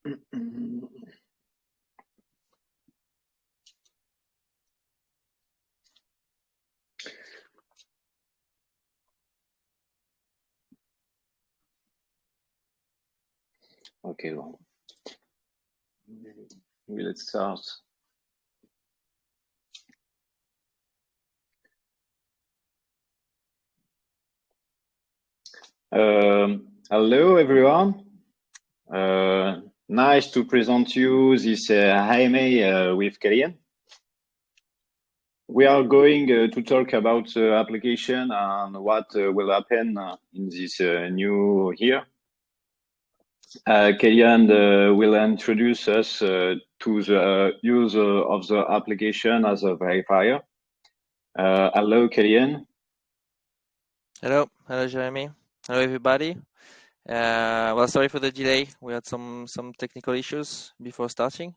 Okay, well, let's start. Hello, everyone. Nice to present you this AMA with Kellyanne. We are going to talk about the application and what will happen in this new year. Kellyanne will introduce us to the use of the application as a verifier. Hello, Kellyanne. Hello, Jeremy. Hello, everybody. Well, sorry for the delay. We had some technical issues before starting.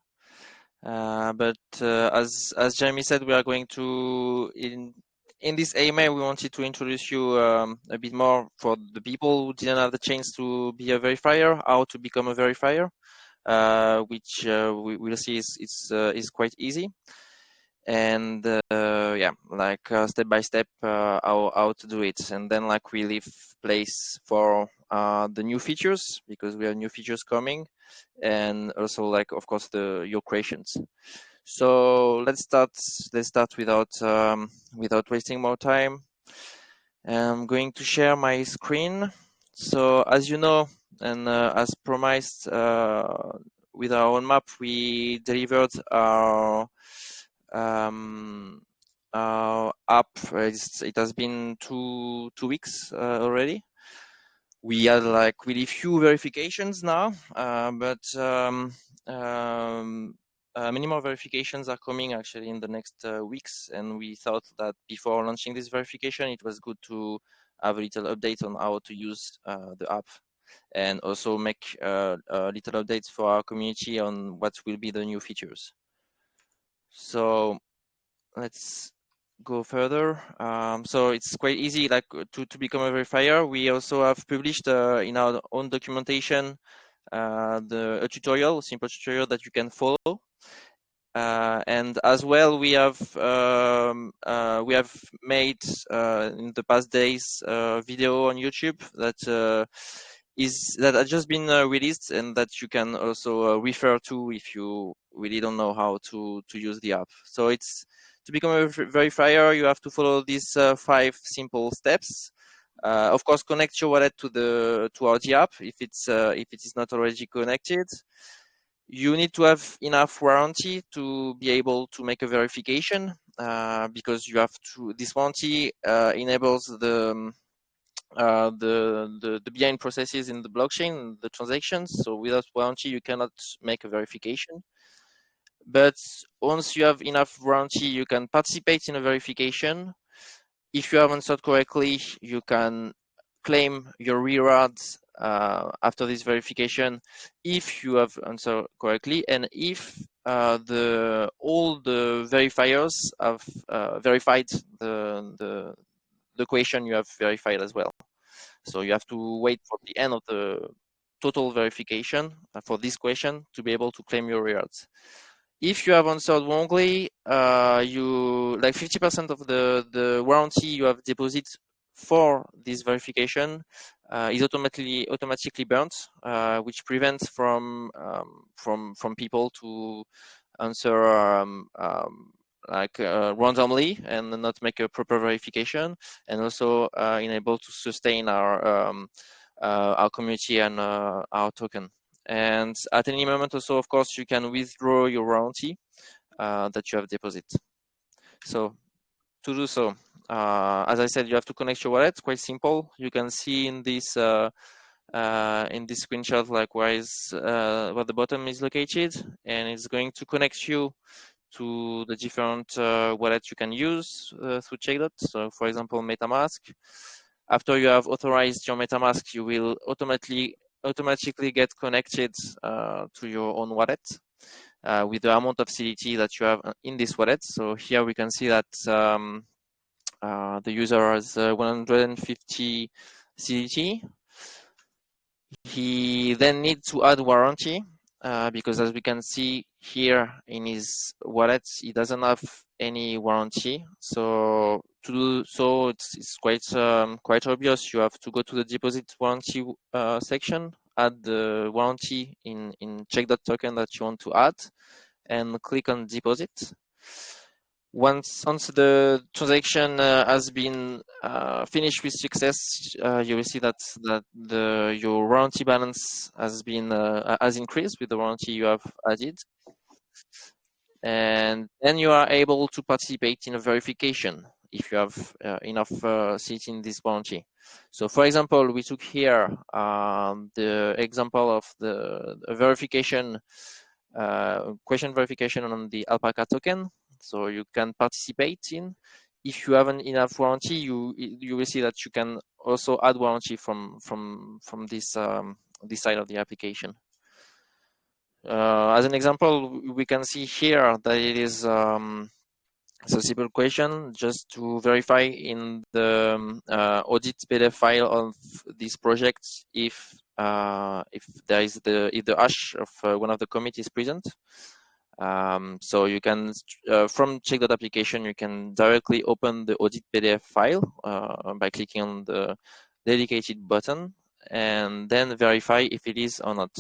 But as Jeremy said, we are going to in this AMA, we wanted to introduce you a bit more for the people who didn't have the chance to be a verifier, how to become a verifier, which we will see is quite easy. And yeah, like step by step how to do it, and then like we leave place for the new features, because we have new features coming, and also like of course your creations. So let's start without wasting more time. I'm going to share my screen. So as you know, and as promised, with our own map, we delivered our app. It has been two weeks already. We had like really few verifications now, but many more verifications are coming actually in the next weeks, and we thought that before launching this verification, it was good to have a little update on how to use the app, and also make little updates for our community on what will be the new features. So let's go further. So it's quite easy, like to become a verifier. We also have published in our own documentation a tutorial, a simple tutorial that you can follow. And as well, we have made in the past days a video on YouTube that has just been released, and that you can also refer to if you really don't know how to use the app. So it's to become a verifier, you have to follow these 5 simple steps. Of course, connect your wallet to our app if it is not already connected. You need to have enough warranty to be able to make a verification, because you have to. This warranty enables the behind processes in the blockchain, the transactions. So without warranty, you cannot make a verification. But once you have enough warranty, you can participate in a verification. If you have answered correctly, you can claim your rewards after this verification if you have answered correctly, and if all the verifiers have verified the question you have verified as well. So you have to wait for the end of the total verification for this question to be able to claim your rewards. If you have answered wrongly, you like 50% of the warranty you have deposited for this verification is automatically burnt, which prevents from people to answer randomly and not make a proper verification, and also enable to sustain our community and our token. And at any moment also, of course, you can withdraw your warranty that you have deposited. So to do so, as I said, you have to connect your wallet. Quite simple. You can see in this screenshot, likewise, where the bottom is located, and it's going to connect you to the different wallets you can use through CheckDot. So, for example, MetaMask. After you have authorized your MetaMask, you will automatically get connected to your own wallet with the amount of CDT that you have in this wallet. So here we can see that the user has 150 CDT. He then needs to add warranty. because as we can see here in his wallet, he doesn't have any warranty. So to do so, it's quite obvious. You have to go to the deposit warranty section, add the warranty in CheckDot token that you want to add, and click on deposit. Once the transaction has been finished with success, you will see that your warranty balance has increased with the warranty you have added, and then you are able to participate in a verification if you have enough seats in this warranty. So, for example, we took here the example of the verification question verification on the Alpaca token. So you can participate in. If you haven't enough warranty, you will see that you can also add warranty from this this side of the application. As an example, we can see here that it is it's a simple question just to verify in the audit PDF file of this project if there is if the hash of one of the committees present. So you can, from CheckDot application, you can directly open the audit PDF file by clicking on the dedicated button and then verify if it is or not.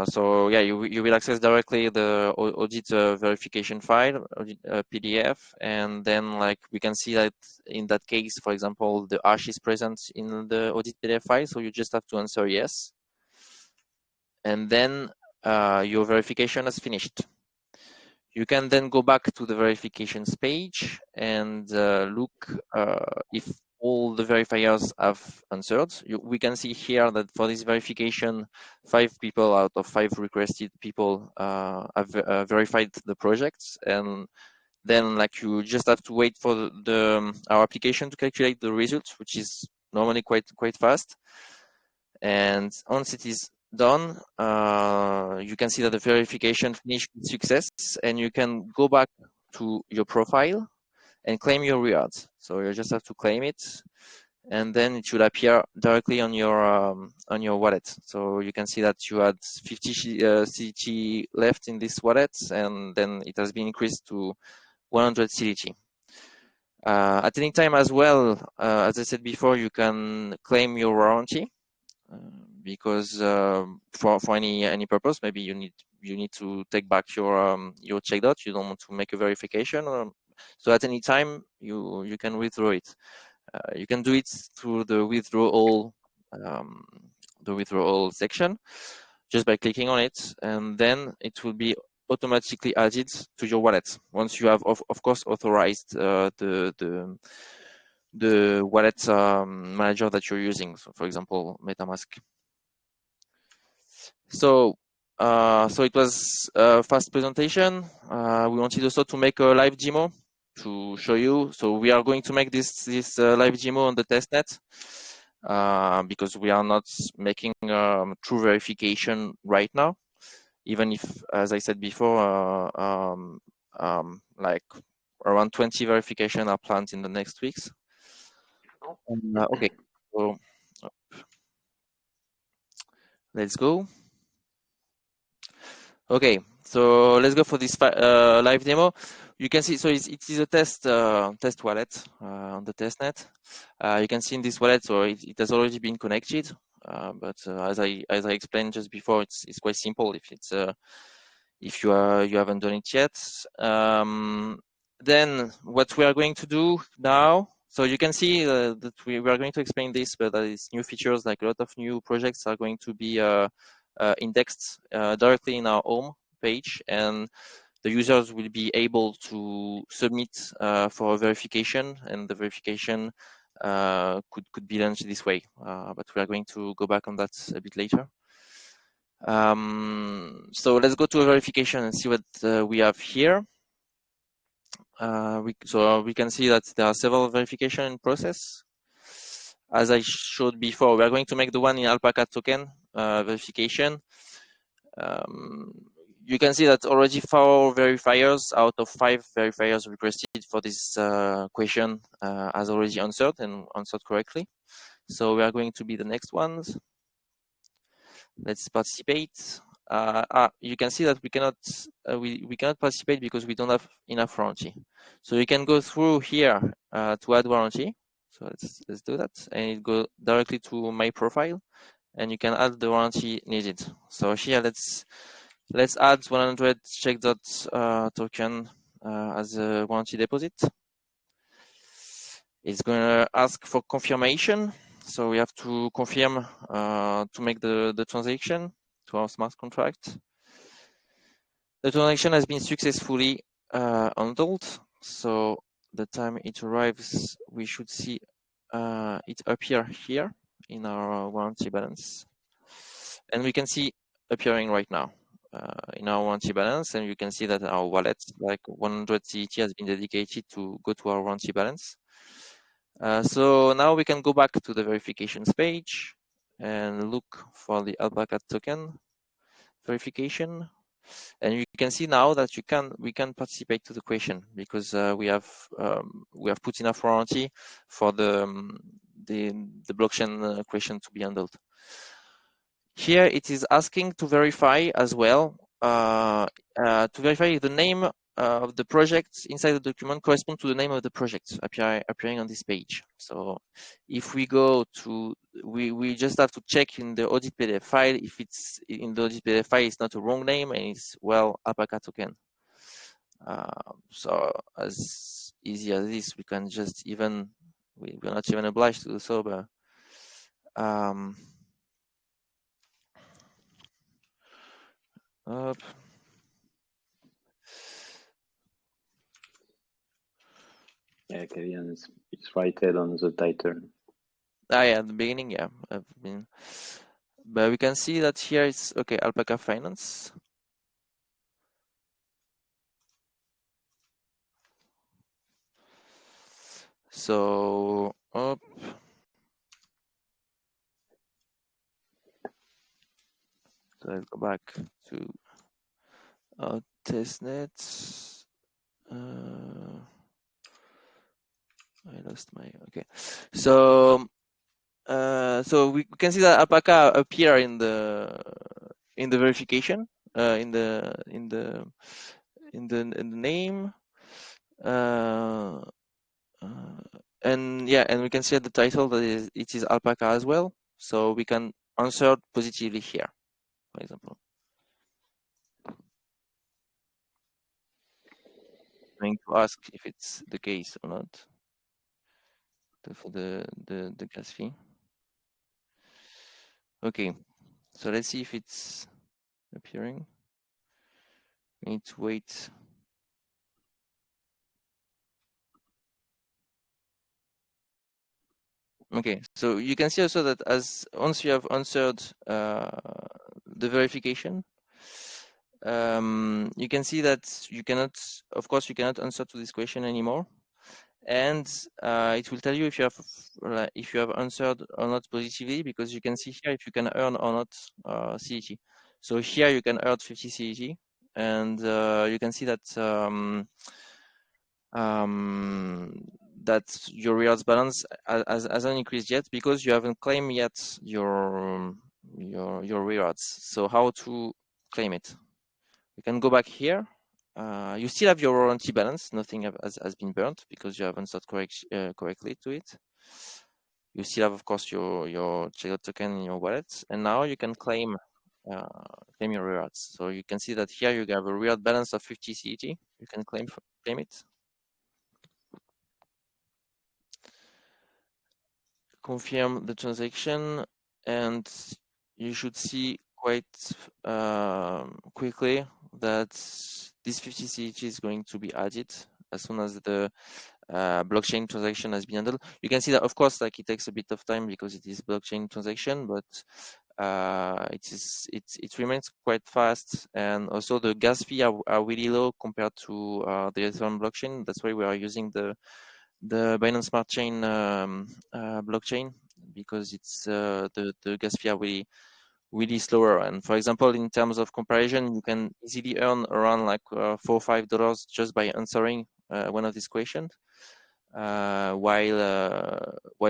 So yeah, you will access directly the audit verification file, audit, PDF, and then like we can see that in that case, for example, the hash is present in the audit PDF file, so you just have to answer yes, and then your verification is finished. You can then go back to the verifications page and look if all the verifiers have answered. We can see here that for this verification, 5 people out of 5 requested people have verified the projects, and then like you just have to wait for our application to calculate the results, which is normally quite fast. And once it is done, you can see that the verification finished with success, and you can go back to your profile and claim your rewards. So you just have to claim it, and then it should appear directly on your wallet. So you can see that you had 50 CDT left in this wallet, and then it has been increased to 100 CDT. At any time as well, as I said before, you can claim your warranty. Because for any purpose, maybe you need to take back your CheckDot. You don't want to make a verification, so at any time you can withdraw it. You can do it through the withdrawal section just by clicking on it, and then it will be automatically added to your wallet once you have of course authorized the wallet manager that you're using. So for example, MetaMask. So it was a fast presentation. We wanted also to make a live demo to show you. So we are going to make this live demo on the testnet because we are not making true verification right now, even if, as I said before, like around 20 verification are planned in the next weeks. Okay, so let's go. Okay, so let's go for this live demo. You can see, so it is a test wallet on the testnet. You can see in this wallet, so it has already been connected. But as I explained just before, it's quite simple if you haven't done it yet. Then what we are going to do now. So you can see that we are going to explain this, but there is new features, like a lot of new projects are going to be indexed directly in our home page, and the users will be able to submit for a verification, and the verification could be launched this way. But we are going to go back on that a bit later. So let's go to a verification and see what we have here. So we can see that there are several verification in process. As I showed before, we are going to make the one in Alpaca token verification. You can see that already 4 verifiers out of 5 verifiers requested for this question has already answered and answered correctly. So we are going to be the next ones. Let's participate. You can see that we cannot participate because we don't have enough warranty. So you can go through here to add warranty. So let's do that, and it go directly to my profile, and you can add the warranty needed. So here let's add 100 CheckDot token as a warranty deposit. It's going to ask for confirmation. So we have to confirm to make the transaction to our smart contract. The transaction has been successfully handled. So the time it arrives, we should see it appear here in our warranty balance. And we can see appearing right now in our warranty balance. And you can see that our wallet, like 100 CET, has been dedicated to go to our warranty balance. So now we can go back to the verifications page and look for the Alpaca token verification. And you can see now that we can participate to the question because we have put enough warranty for the blockchain question to be handled. Here it is asking to verify as well to verify the name of the project inside the document correspond to the name of the project appearing on this page. So if we go to, we just have to check in the audit PDF file if it's in the audit PDF file, it's not a wrong name and it's well Alpaca token. So as easy as this, we can just even, we're not even obliged to do so, but up. Yeah, Kevin, it's cited on the title. Yeah, at the beginning, yeah, I've been, but we can see that here it's okay. Alpaca Finance. So up. So let's go back to our testnet. I lost my okay. So so we can see that Alpaca appear in the verification in the name. And yeah, and we can see at the title that it is Alpaca as well. So we can answer positively here, for example. I'm going to ask if it's the case or not for the gas fee. Okay, so let's see if it's appearing. We need to wait. Okay, so you can see also that as once you have answered the verification, you can see that you cannot, of course, you cannot answer to this question anymore, and it will tell you if you have answered or not positively, because you can see here if you can earn or not CET. So here you can earn 50 CET, and you can see that that your rewards balance hasn't increased yet because you haven't claimed yet your rewards. So how to claim it? You can go back here. You still have your warranty balance. Nothing has been burnt because you haven't set correctly to it. You still have, of course, your CheckDot token in your wallet, and now you can claim your rewards. So you can see that here you have a reward balance of 50 CET. You can claim it. Confirm the transaction, and you should see quite quickly that this 50 CET is going to be added as soon as the blockchain transaction has been handled. You can see that, of course, like it takes a bit of time because it is blockchain transaction, but it remains quite fast, and also the gas fee are really low compared to the Ethereum blockchain. That's why we are using the Binance Smart Chain blockchain, because it's the gas fee are really slower. And for example, in terms of comparison, you can easily earn around like $4 or $5 just by answering one of these questions, while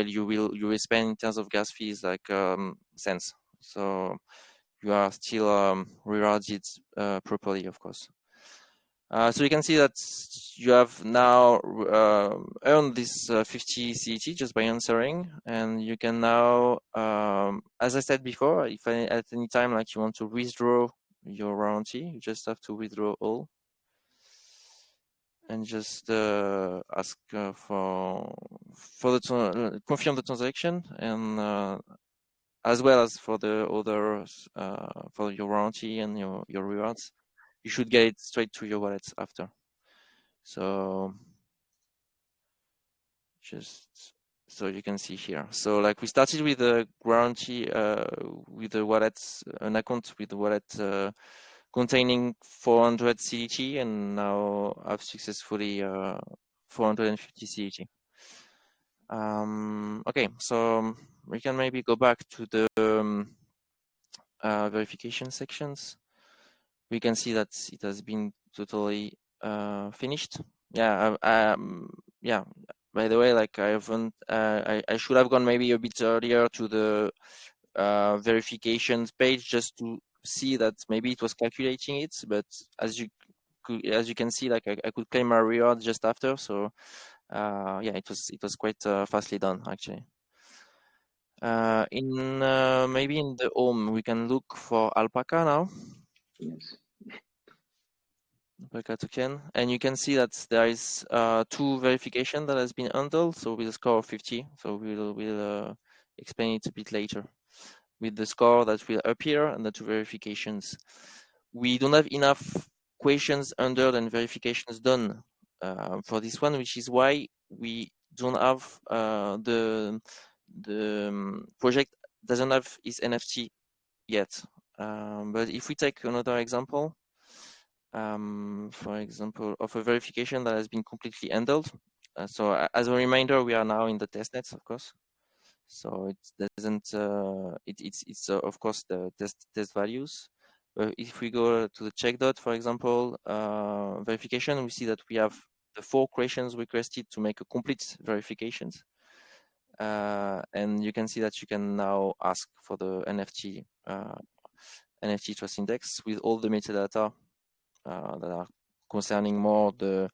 you will spend in terms of gas fees like cents. So you are still rewarded properly, of course. So you can see that you have now earned this 50 CET just by answering, and you can now, as I said before, if at any time like you want to withdraw your warranty, you just have to withdraw all, and just ask for the confirm the transaction, and as well as for the others, for your warranty and your rewards, you should get it straight to your wallet after. So just so you can see here. So like we started with a warranty with the wallet, an account with the wallet containing 400 CET, and now I've successfully 450 CET. Okay, so we can maybe go back to the verification sections. We can see that it has been totally finished. Yeah, yeah. By the way, like I haven't, I should have gone maybe a bit earlier to the verifications page just to see that maybe it was calculating it. But as you can see, like I could claim my reward just after. So yeah, it was quite fastly done actually. Maybe in the home we can look for alpaca now. Yes. Alpaca token, and you can see that there is 2 verification that has been handled. So with a score of 50. So we'll explain it a bit later. With the score that will appear and the 2 verifications, we don't have enough questions handled and verifications done for this one, which is why we don't have the project doesn't have its NFT yet. But if we take another example, for example, of a verification that has been completely handled. So as a reminder, we are now in the testnets, of course. So it doesn't. It's of course the test values. But if we go to the CheckDot, for example, verification, we see that we have the 4 questions requested to make a complete verifications. And you can see that you can now ask for the NFT trust index with all the metadata that are concerning more the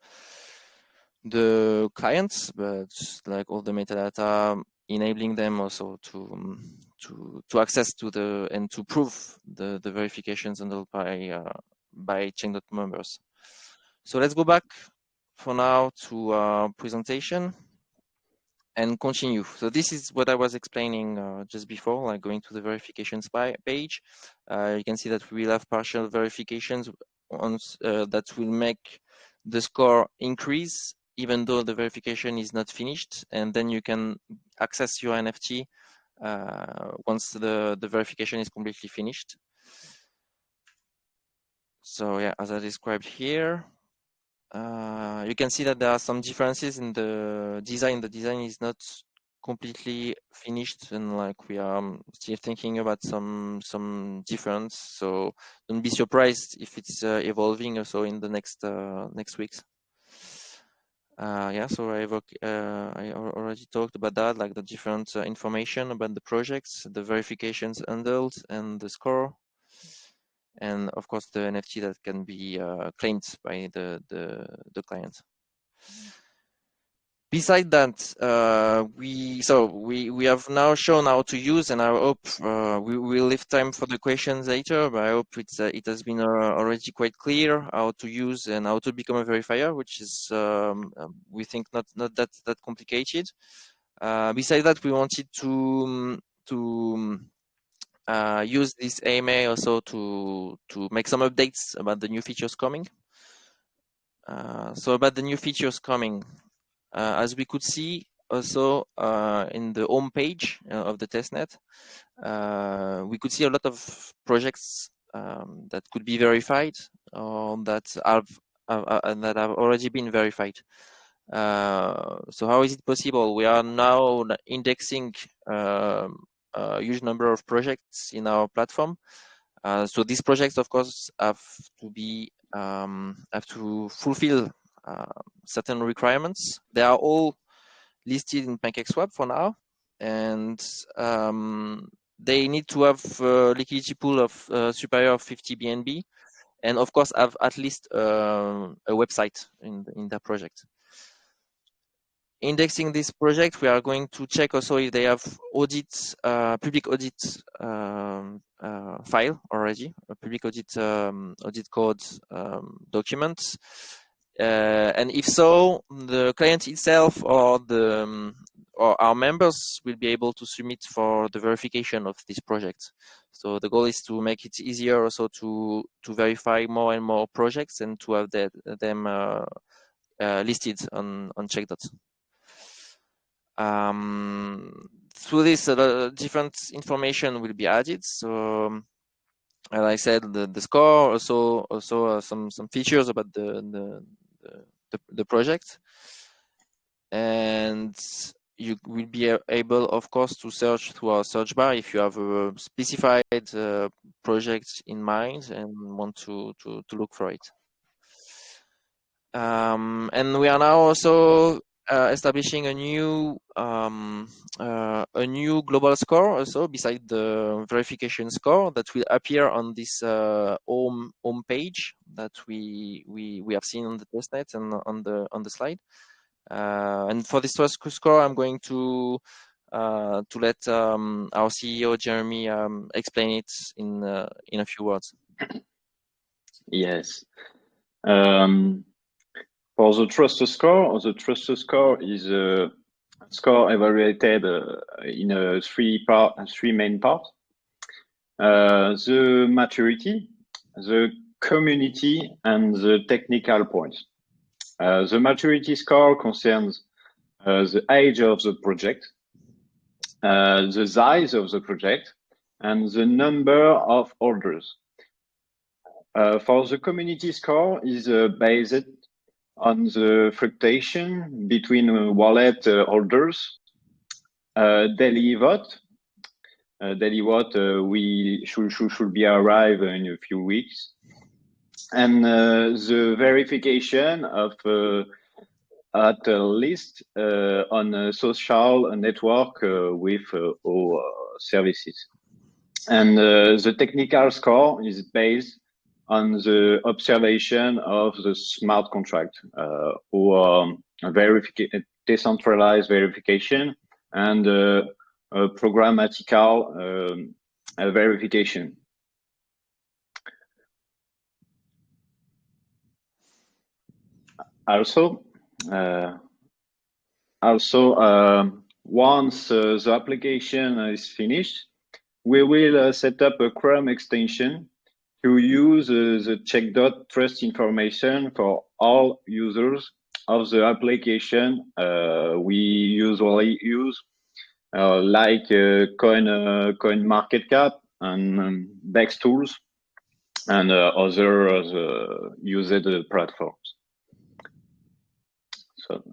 clients, but like all the metadata, enabling them also to access to the and to prove the verifications handled by CheckDot members. So let's go back for now to presentation and continue. So this is what I was explaining just before, like going to the verifications page. You can see that we will have partial verifications that will make the score increase even though the verification is not finished, and then you can access your NFT once the verification is completely finished. So yeah, as I described here, you can see that there are some differences in the design. The design is not completely finished, and like we are still thinking about some difference. So don't be surprised if it's evolving also in the next weeks. Yeah, so I already talked about that, like the different information about the projects, the verifications handled, and the score, and of course the NFT that can be claimed by the client. Besides that, we have now shown how to use, and I hope we will leave time for the questions later. But I hope it has been already quite clear how to use and how to become a verifier, which is we think not that complicated. Besides that, we wanted to use this AMA also to make some updates about the new features coming. So about the new features coming. As we could see also in the home page of the testnet, we could see a lot of projects that could be verified or that have already been verified. So how is it possible? We are now indexing a huge number of projects in our platform. So these projects, of course, have to fulfill certain requirements. They are all listed in PancakeSwap for now, and they need to have liquidity pool of superior of 50 BNB, and of course have at least a website in their project. Indexing this project, we are going to check also if they have audits, public audit file already, a public audit code documents, and if so, the client itself or or our members will be able to submit for the verification of this project. So the goal is to make it easier also to verify more and more projects and to have them listed on CheckDot. Through this, different information will be added. So, as I said, the score, also some features about the project, and you will be able, of course, to search through our search bar if you have a specified project in mind and want to look for it. And we are now also establishing a new global score also beside the verification score that will appear on this home page that we have seen on the testnet and on the slide. And for this first score, I'm going to let our CEO Jeremy explain it in a few words. Yes. For the trust score is a score evaluated in three main parts. The maturity, the community, and the technical points. The maturity score concerns the age of the project, the size of the project, and the number of holders. For the community score is based on the fluctuation between wallet holders, daily vote. Daily vote we should be arrive in a few weeks, and the verification of at least on a social network with all services. And the technical score is based on the observation of the smart contract or decentralized verification and programmatical verification. Also, once the application is finished, we will set up a Chrome extension to use the CheckDot trust information for all users of the application we usually use, like coin market cap and DEX tools and other used platforms. So,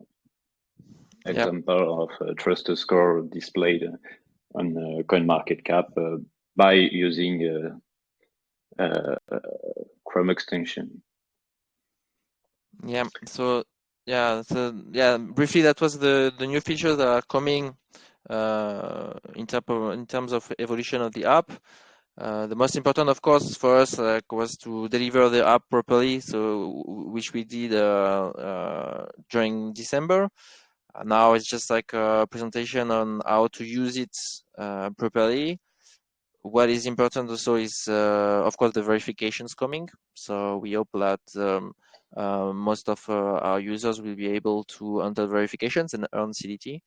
example of a trust score displayed on CoinMarketCap by using Chrome extension. Yeah. So briefly, that was the new features that are coming in terms of evolution of the app. The most important, of course, for us was to deliver the app properly, so which we did during December. Now it's just like a presentation on how to use it properly. What is important also is, of course, the verifications coming. So we hope that most of our users will be able to enter verifications and earn CDT.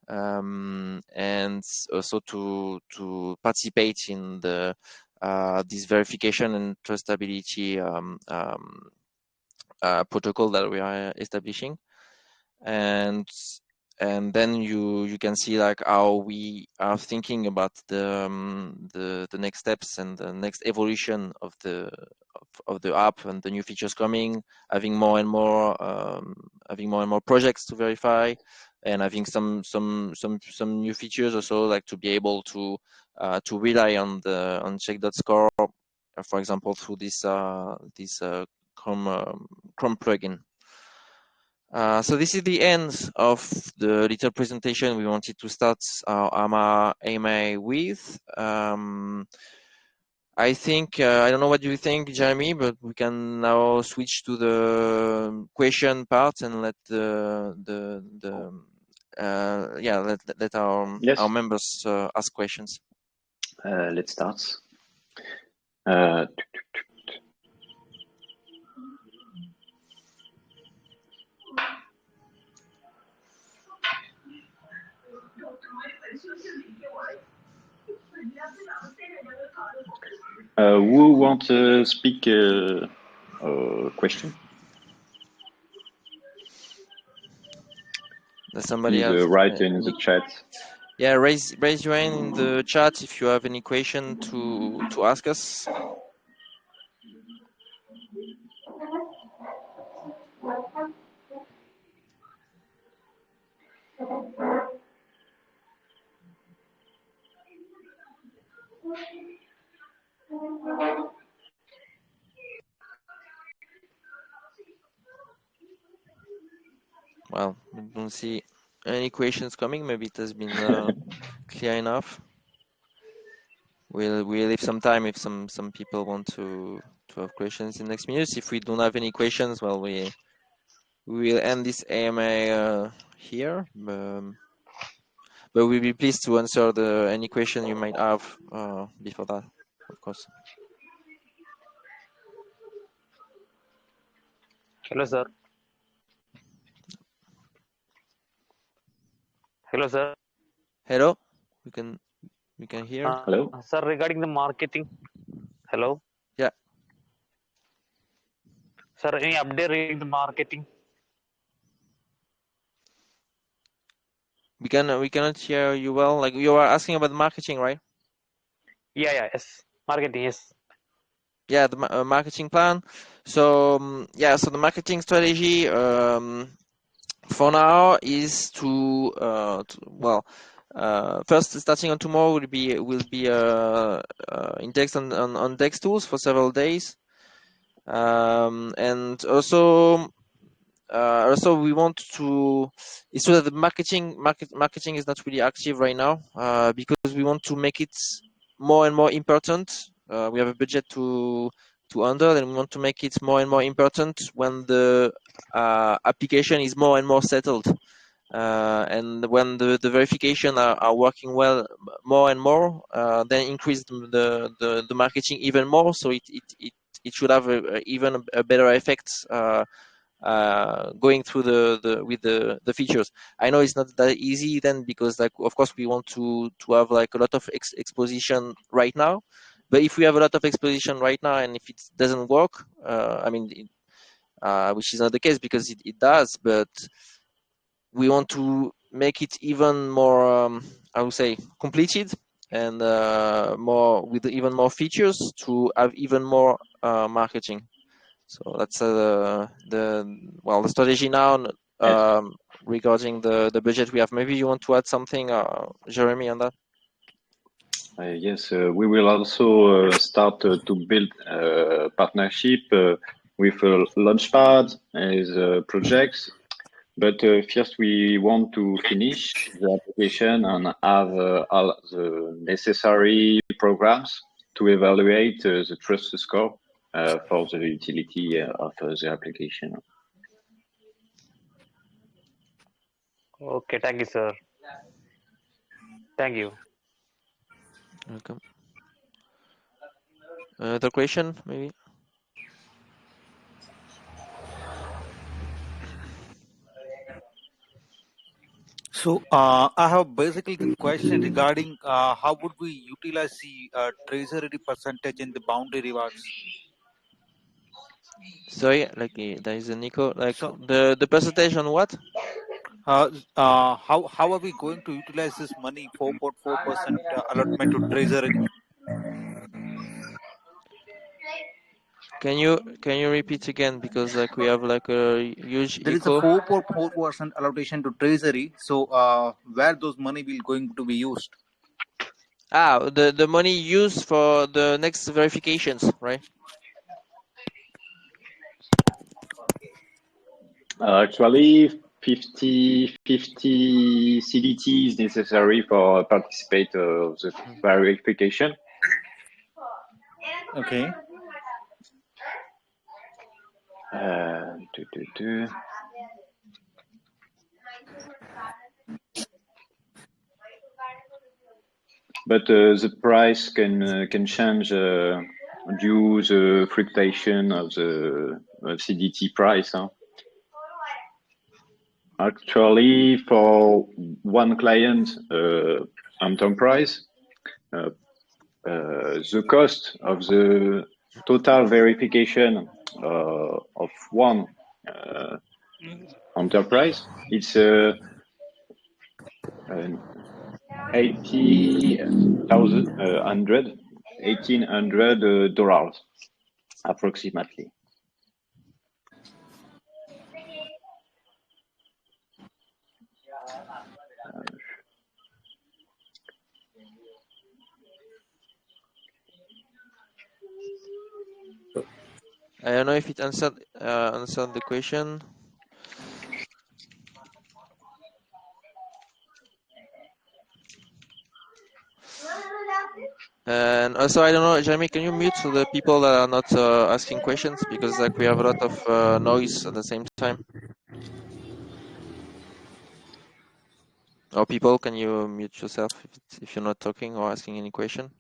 And also to participate in the this verification and trustability protocol that we are establishing, and then you can see like how we are thinking about the next steps and the next evolution of the app and the new features coming, having more and more projects to verify, and having some new features also, like to be able to rely on CheckDot score, for example, through this Chrome plugin. So this is the end of the little presentation we wanted to start our AMA with. I think, I don't know what you think, Jeremy, but we can now switch to the question part and let let our members ask questions. Let's start. Who wants to speak a question? Does somebody Please write in the chat. Yeah, raise your hand in the chat if you have any question to ask us. Well, we don't see any questions coming. Maybe it has been clear enough. We'll leave some time if some people want to have questions in the next minutes. If we don't have any questions, well, we will end this AMA here. But we'll be pleased to answer any question you might have before that, of course. Hello, sir. Hello, sir. Hello. We can hear. Hello, sir. Regarding the marketing. Hello. Yeah. Sir, any update regarding the marketing? We cannot hear you well. Like, you are asking about marketing, right? Yeah, yes. Marketing, yes. Yeah, the marketing plan. So so the marketing strategy for now is first, starting on tomorrow, will be indexed on DEX tools for several days, and also we want to. It's true that the marketing is not really active right now because we want to make it more and more important. We have a budget to handle, and we want to make it more and more important when the application is more and more settled. And when the verification are working well more and more, then increase the marketing even more. So it should have even a better effect going through the features. I know it's not that easy then, because like, of course, we want to have like a lot of exposition right now. But if we have a lot of exposition right now and if it doesn't work, which is not the case because it does, but we want to make it even more, I would say, completed and with even more features to have even more marketing. So that's the strategy now regarding the budget we have. Maybe you want to add something, Jeremy, on that? Yes, we will also start to build a partnership with Launchpad as projects. But first, we want to finish the application and have all the necessary programs to evaluate the trust score for the utility of the application. Okay, thank you, sir. Thank you. Welcome. Another question, maybe? So I have basically the question regarding how would we utilize the treasury percentage in the boundary rewards? Sorry, like there is a Nico. Like, so, the percentage on what? How are we going to utilize this money, 4.4% allotment to treasury? Can you repeat again, because like we have like a huge there echo. There is a 4.4% allocation to treasury. So where those money will going to be used? The money used for the next verifications, right? Actually, 50 CDT is necessary for participate of the verification. Okay. But the price can change due the fluctuation of the CDT price. Huh? Actually, for one client enterprise, the cost of the total verification of one enterprise, it's $1,800 approximately. I don't know if it answered the question. And also, I don't know, Jeremy, can you mute the people that are not asking questions, because like we have a lot of noise at the same time. Or people, can you mute yourself if you're not talking or asking any question?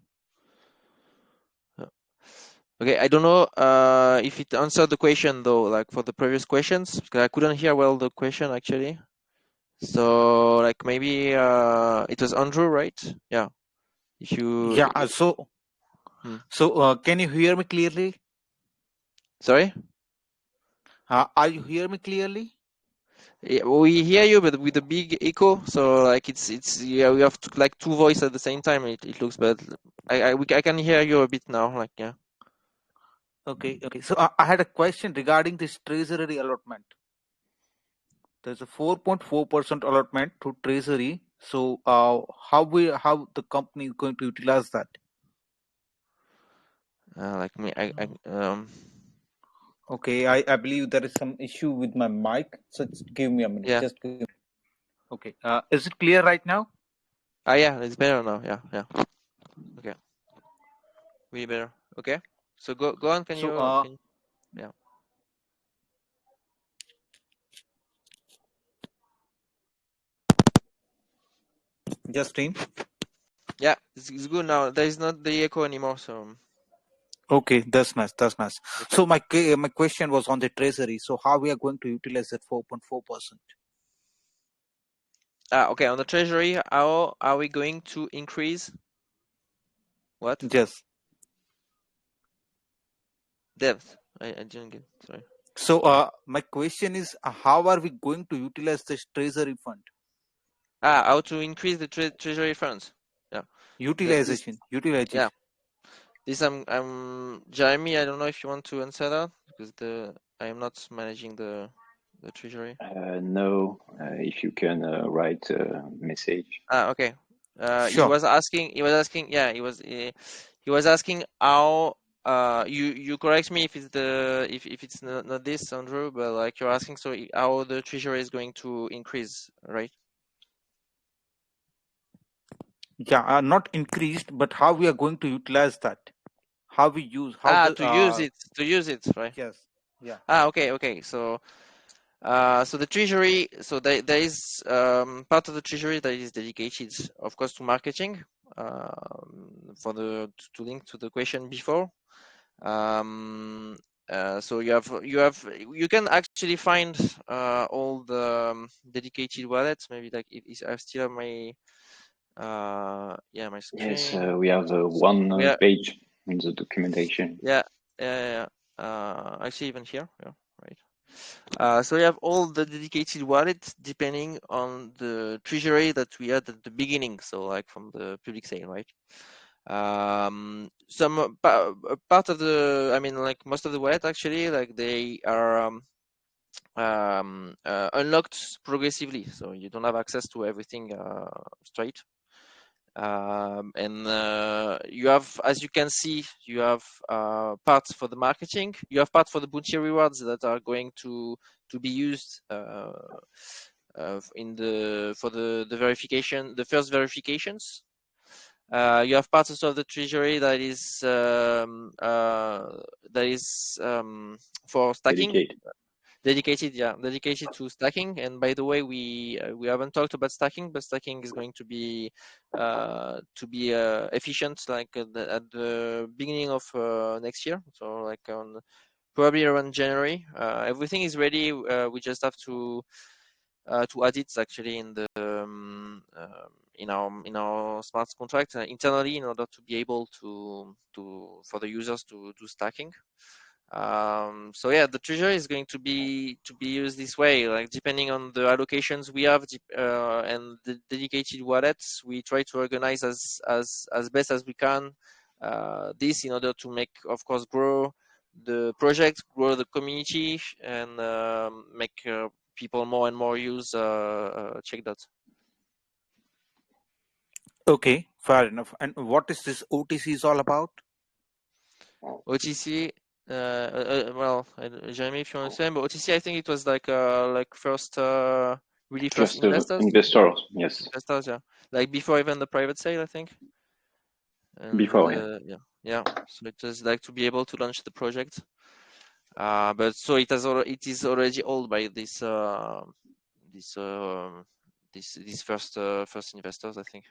Okay, I don't know if it answered the question though, like for the previous questions, because I couldn't hear well the question actually. So like maybe it was Andrew, right? Yeah. If you Yeah. Can you hear me clearly? Sorry? Are you hear me clearly? Yeah, we hear you, but with a big echo. So like it's yeah, we have like two voices at the same time. It looks bad. I can hear you a bit now. Like yeah. Okay. So I had a question regarding this treasury allotment. There's a 4.4% allotment to treasury. So how the company is going to utilize that? Like me, Okay, I believe there is some issue with my mic. So just give me a minute. Yeah. Just give me. Okay. Is it clear right now? Yeah, it's better now. Yeah. Okay. Really better. Okay. So go on. Can you? Yeah. Justin. Yeah, it's good now. There is not the echo anymore. So. Okay, that's nice. Okay. So my question was on the treasury. So how we are going to utilize that 4.4%? Okay. On the treasury, how are we going to increase? What? Yes. Depth. I didn't get. Sorry. So my question is, how are we going to utilize this treasury fund? How to increase the treasury funds? Yeah. Utilization. Yeah. This I'm Jeremy. I don't know if you want to answer that, because I am not managing the treasury. No, if you can write a message. Okay. Sure. He was asking. Yeah. He was asking how. You correct me if it's if it's not this, Andrew, but like you're asking, so how the treasury is going to increase, right? Yeah, not increased, but how we are going to utilize that? How we use? To use it, right? Yes. Yeah. Okay. So the treasury, so there is part of the treasury that is dedicated, of course, to marketing. To link to the question before. So you can actually find all the dedicated wallets. Maybe like I still have my my screen. Yes, we have one page in the documentation. Yeah. Actually, even here, yeah, right. So we have all the dedicated wallets depending on the treasury that we had at the beginning. So like from the public sale, right? Some part of the, I mean, like most of the wallets actually, like they are unlocked progressively. So you don't have access to everything straight. And you have, as you can see, you have parts for the marketing. You have parts for the bounty rewards that are going to be used for the verification, the first verifications. You have parts also of the treasury that is for stacking. Dedicated to stacking. And by the way, we haven't talked about stacking, but stacking is going to be efficient, like at the beginning of next year, so like on probably around January. Everything is ready. We just have to add it actually in the in our smart contract internally in order to be able to for the users to do stacking. So yeah, the treasury is going to be used this way, like depending on the allocations we have and the dedicated wallets. We try to organize as best as we can this in order to make, of course, grow the project, grow the community, and make people more and more use CheckDot. Okay, fair enough. And what is this OTC is all about? OTC, well, Jeremy, if you want to say, but OTC, I think it was like first really first investors. Yes. Investors, yeah, like before even the private sale, I think. And, before, yeah. So it was like to be able to launch the project. But so it is already owned by these first investors, I think.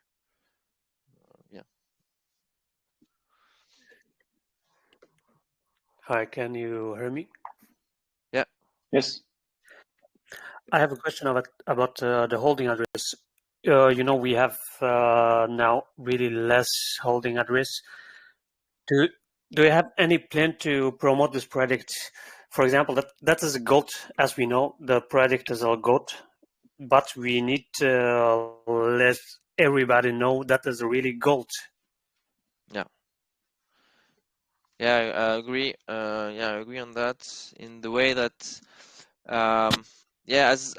Yeah. Hi, can you hear me? Yeah. Yes. I have a question about the holding address. We have now really less holding address. Do you have any plan to promote this project? For example, that is a gold, as we know, the project is a gold, but we need to let everybody know that is really gold. Yeah, I agree. I agree on that. In the way that, as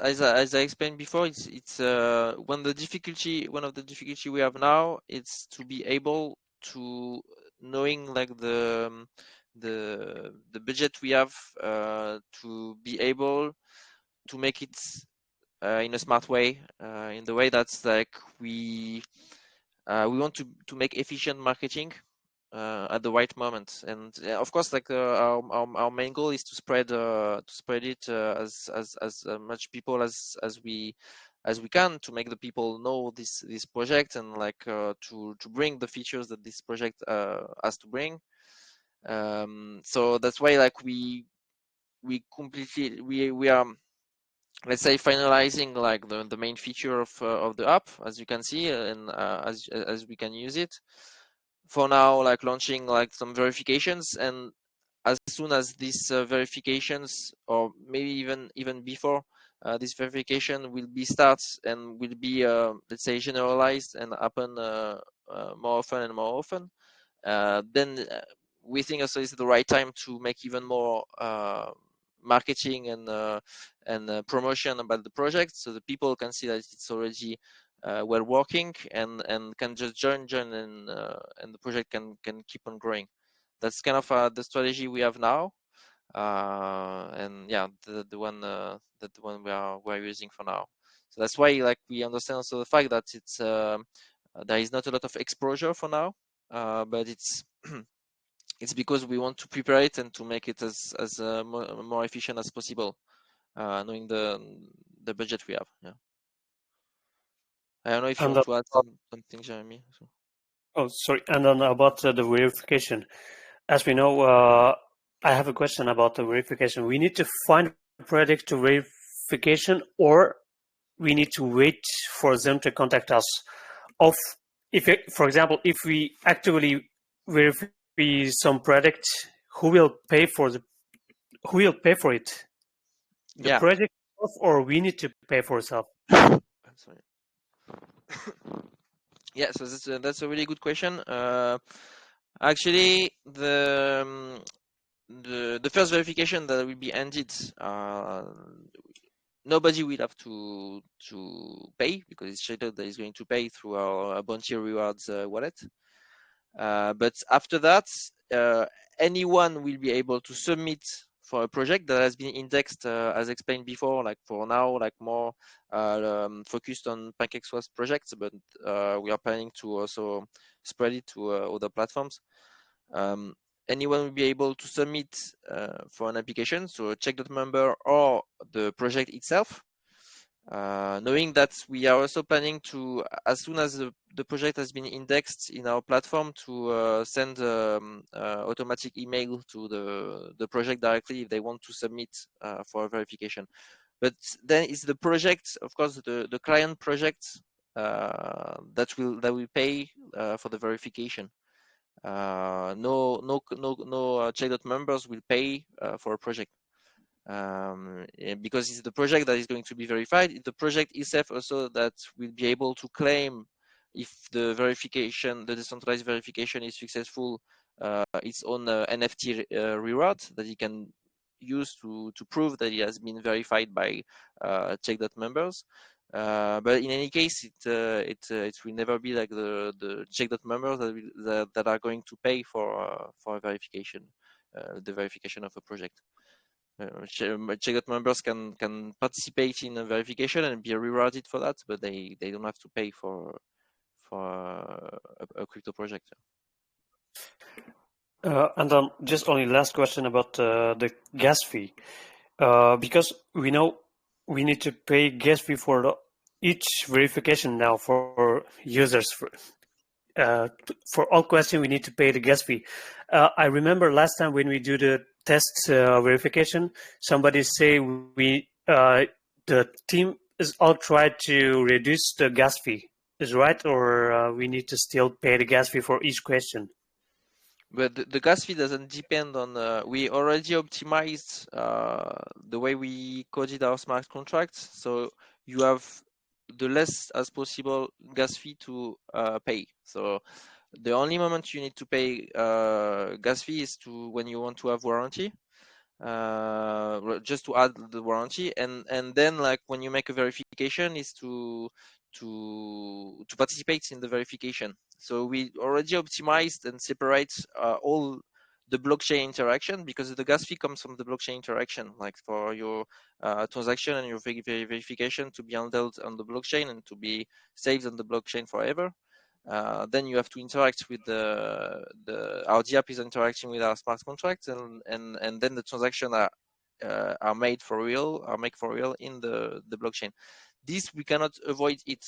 I explained before, it's one of the difficulty we have now. It's to be able to knowing like the budget we have to be able to make it in a smart way, in the way that's like we want to make efficient marketing at the right moment. And of course, like our main goal is to spread it as much people as we can, to make the people know this project, and like to bring the features that this project has to bring. So that's why like we are, let's say, finalizing like the main feature of the app, as you can see, and as we can use it. For now, like launching like some verifications, and as soon as these verifications, or maybe even before this verification will be starts and will be let's say generalized and happen more often and more often, then we think also it's the right time to make even more marketing and promotion about the project, so the people can see that it's already well working, and can just join and the project can keep on growing. That's kind of the strategy we have now, and yeah, the one we are using for now. So that's why like we understand also the fact that it's there is not a lot of exposure for now, but it's it's because we want to prepare it and to make it as more efficient as possible, knowing the budget we have. Yeah. I don't know if you want to add something, Jeremy. So. Oh, sorry. And then about the verification, as we know, I have a question about the verification. We need to find a project to verification, or we need to wait for them to contact us. For example, if we actively verify some product, who will pay for it? The project itself, or we need to pay for ourselves? Sorry. Yeah, so that's a really good question. Actually, the first verification that will be ended nobody will have to pay, because it's CheckDot that is going to pay through our Bounty Rewards wallet. But after that, anyone will be able to submit for a project that has been indexed, as explained before, like for now, like more focused on PancakeSwap projects, but we are planning to also spread it to other platforms. Anyone will be able to submit for an application, so a CheckDot member or the project itself, knowing that we are also planning to, as soon as the project has been indexed in our platform, to send automatic email to the project directly if they want to submit for a verification. But then it's the project, of course, the client project that will pay for the verification. No CheckDot members will pay for a project, because it's the project that is going to be verified. It's the project itself also that will be able to claim, if the verification, the decentralized verification, is successful, its own NFT reward that he can use to prove that he has been verified by CheckDot members. But in any case, it will never be like the CheckDot members that are going to pay for a verification, the verification of a project. CheckDot members can participate in a verification and be rewarded for that, but they don't have to pay for a crypto project. And just only last question about the gas fee, because we know we need to pay gas fee for each verification now for users. For all questions, we need to pay the gas fee. I remember last time when we do the test verification, somebody say the team is all tried to reduce the gas fee. Is right, or we need to still pay the gas fee for each question? But the gas fee doesn't depend on. We already optimized the way we coded our smart contracts, so you have the less as possible gas fee to pay. So the only moment you need to pay gas fee is when you want to have warranty, just to add the warranty, and then like when you make a verification is to participate in the verification. So we already optimized and separate all the blockchain interaction, because the gas fee comes from the blockchain interaction, like for your transaction and your verification to be handled on the blockchain and to be saved on the blockchain forever. Then you have to interact with our DApp is interacting with our smart contracts, and then the transactions are made for real, in the blockchain. This we cannot avoid it.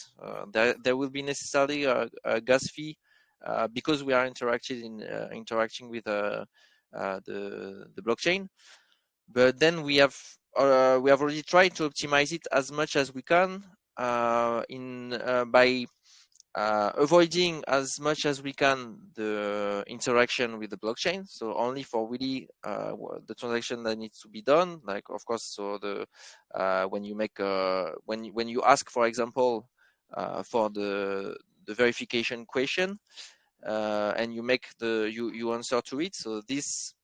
There will be necessarily a gas fee because we are interacting with the blockchain. But then we have already tried to optimize it as much as we can by avoiding as much as we can the interaction with the blockchain. So only for really the transaction that needs to be done, like of course, so when you make when you ask, for example, for the verification question, and you make you answer to it. So this,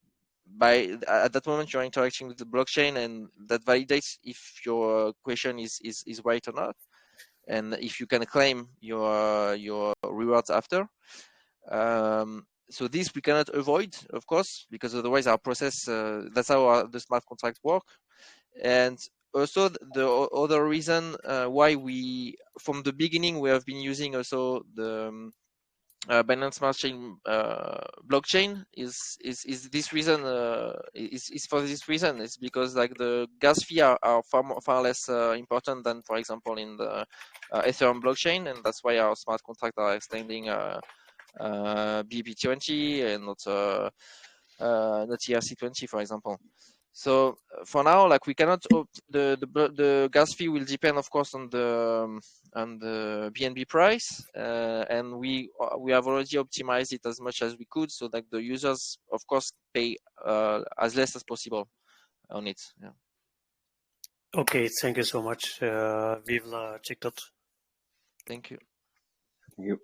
at that moment you're interacting with the blockchain, and that validates if your question is right or not, and if you can claim your rewards after. So this we cannot avoid, of course, because otherwise our process, that's how the smart contracts work. And also the other reason why we, from the beginning, we have been using also the Binance Smart Chain blockchain is this reason, is for this reason. It's because like the gas fee are far less important than, for example, in the Ethereum blockchain, and that's why our smart contracts are extending BEP20 and not ERC20, for example. So for now, like we cannot. The gas fee will depend, of course, on the BNB price, and we have already optimized it as much as we could, so that the users, of course, pay as less as possible on it. Yeah. Okay, thank you so much. Vive la CheckDot. Thank you. Thank you.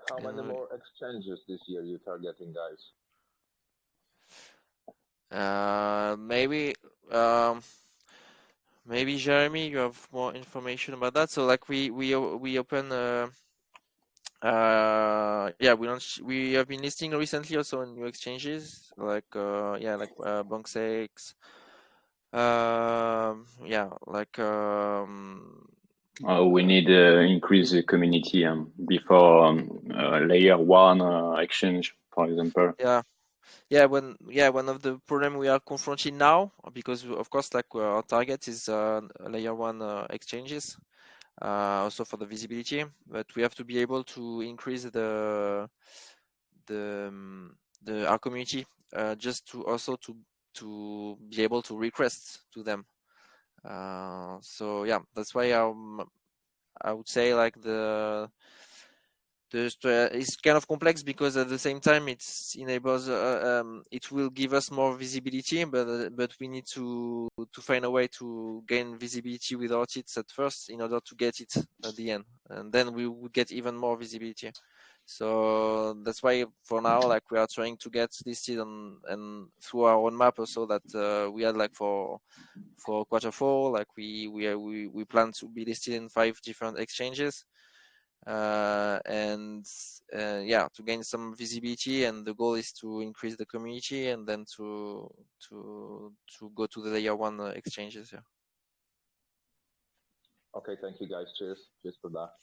How many more exchanges this year you targeting, guys? Maybe maybe Jeremy, you have more information about that. So like we open yeah, we have been listing recently also on new exchanges like Bank6. Yeah, like we need to increase the community before layer 1 exchange, for example. One of the problem we are confronting now, because of course like our target is layer 1 exchanges, also for the visibility, but we have to be able to increase our community just to also to be able to request to them. So yeah, that's why I would say like it's kind of complex, because at the same time it enables it will give us more visibility, but we need to find a way to gain visibility without it at first in order to get it at the end, and then we would get even more visibility. So that's why for now like we are trying to get listed on and through our own map also, that we had like for Q4 like we plan to be listed in 5 different exchanges. And to gain some visibility, and the goal is to increase the community and then to go to the layer 1 exchanges. Yeah. Okay, thank you guys. Cheers for that.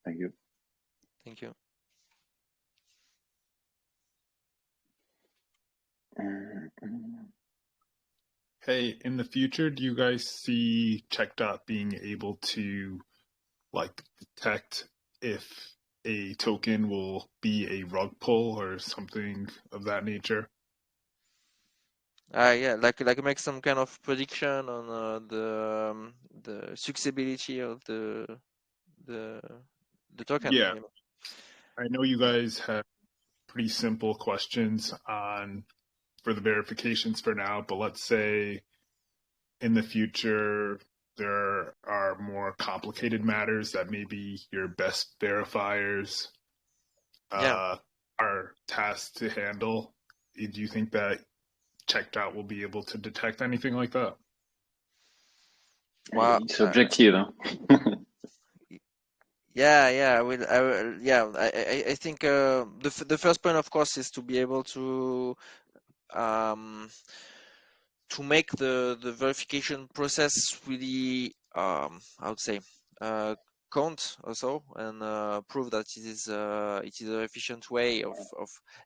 Thank you. Thank you. Hey, in the future, do you guys see CheckDot being able to like detect if a token will be a rug pull or something of that nature? Yeah, like make some kind of prediction on the successibility of the token. Yeah, You know? I know you guys have pretty simple questions for the verifications for now, but let's say in the future there are more complicated matters that maybe your best verifiers are tasked to handle. Do you think that CheckDot will be able to detect anything like that? Well, it's subjective. I think the first point, of course, is to be able to make the verification process really, I would say, count also, and prove that it is an efficient way of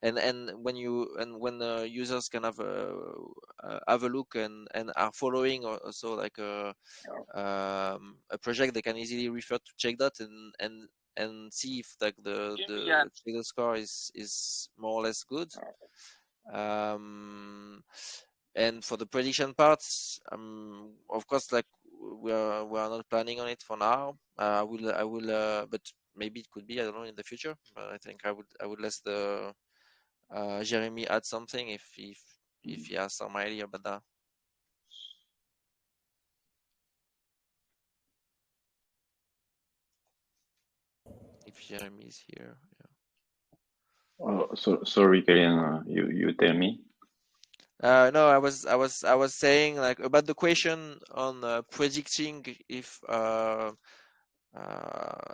and when users can have a look and are following also like a project, they can easily refer to CheckDot and see if like the CheckDot score is more or less good. And for the prediction parts, of course, like we are not planning on it for now. I will, but maybe it could be, I don't know, in the future. But I think I would let the Jeremy add something if he has some idea about that. If Jeremy is here, yeah. Oh, sorry, Kalian, you tell me. No, I was saying like about the question on predicting if a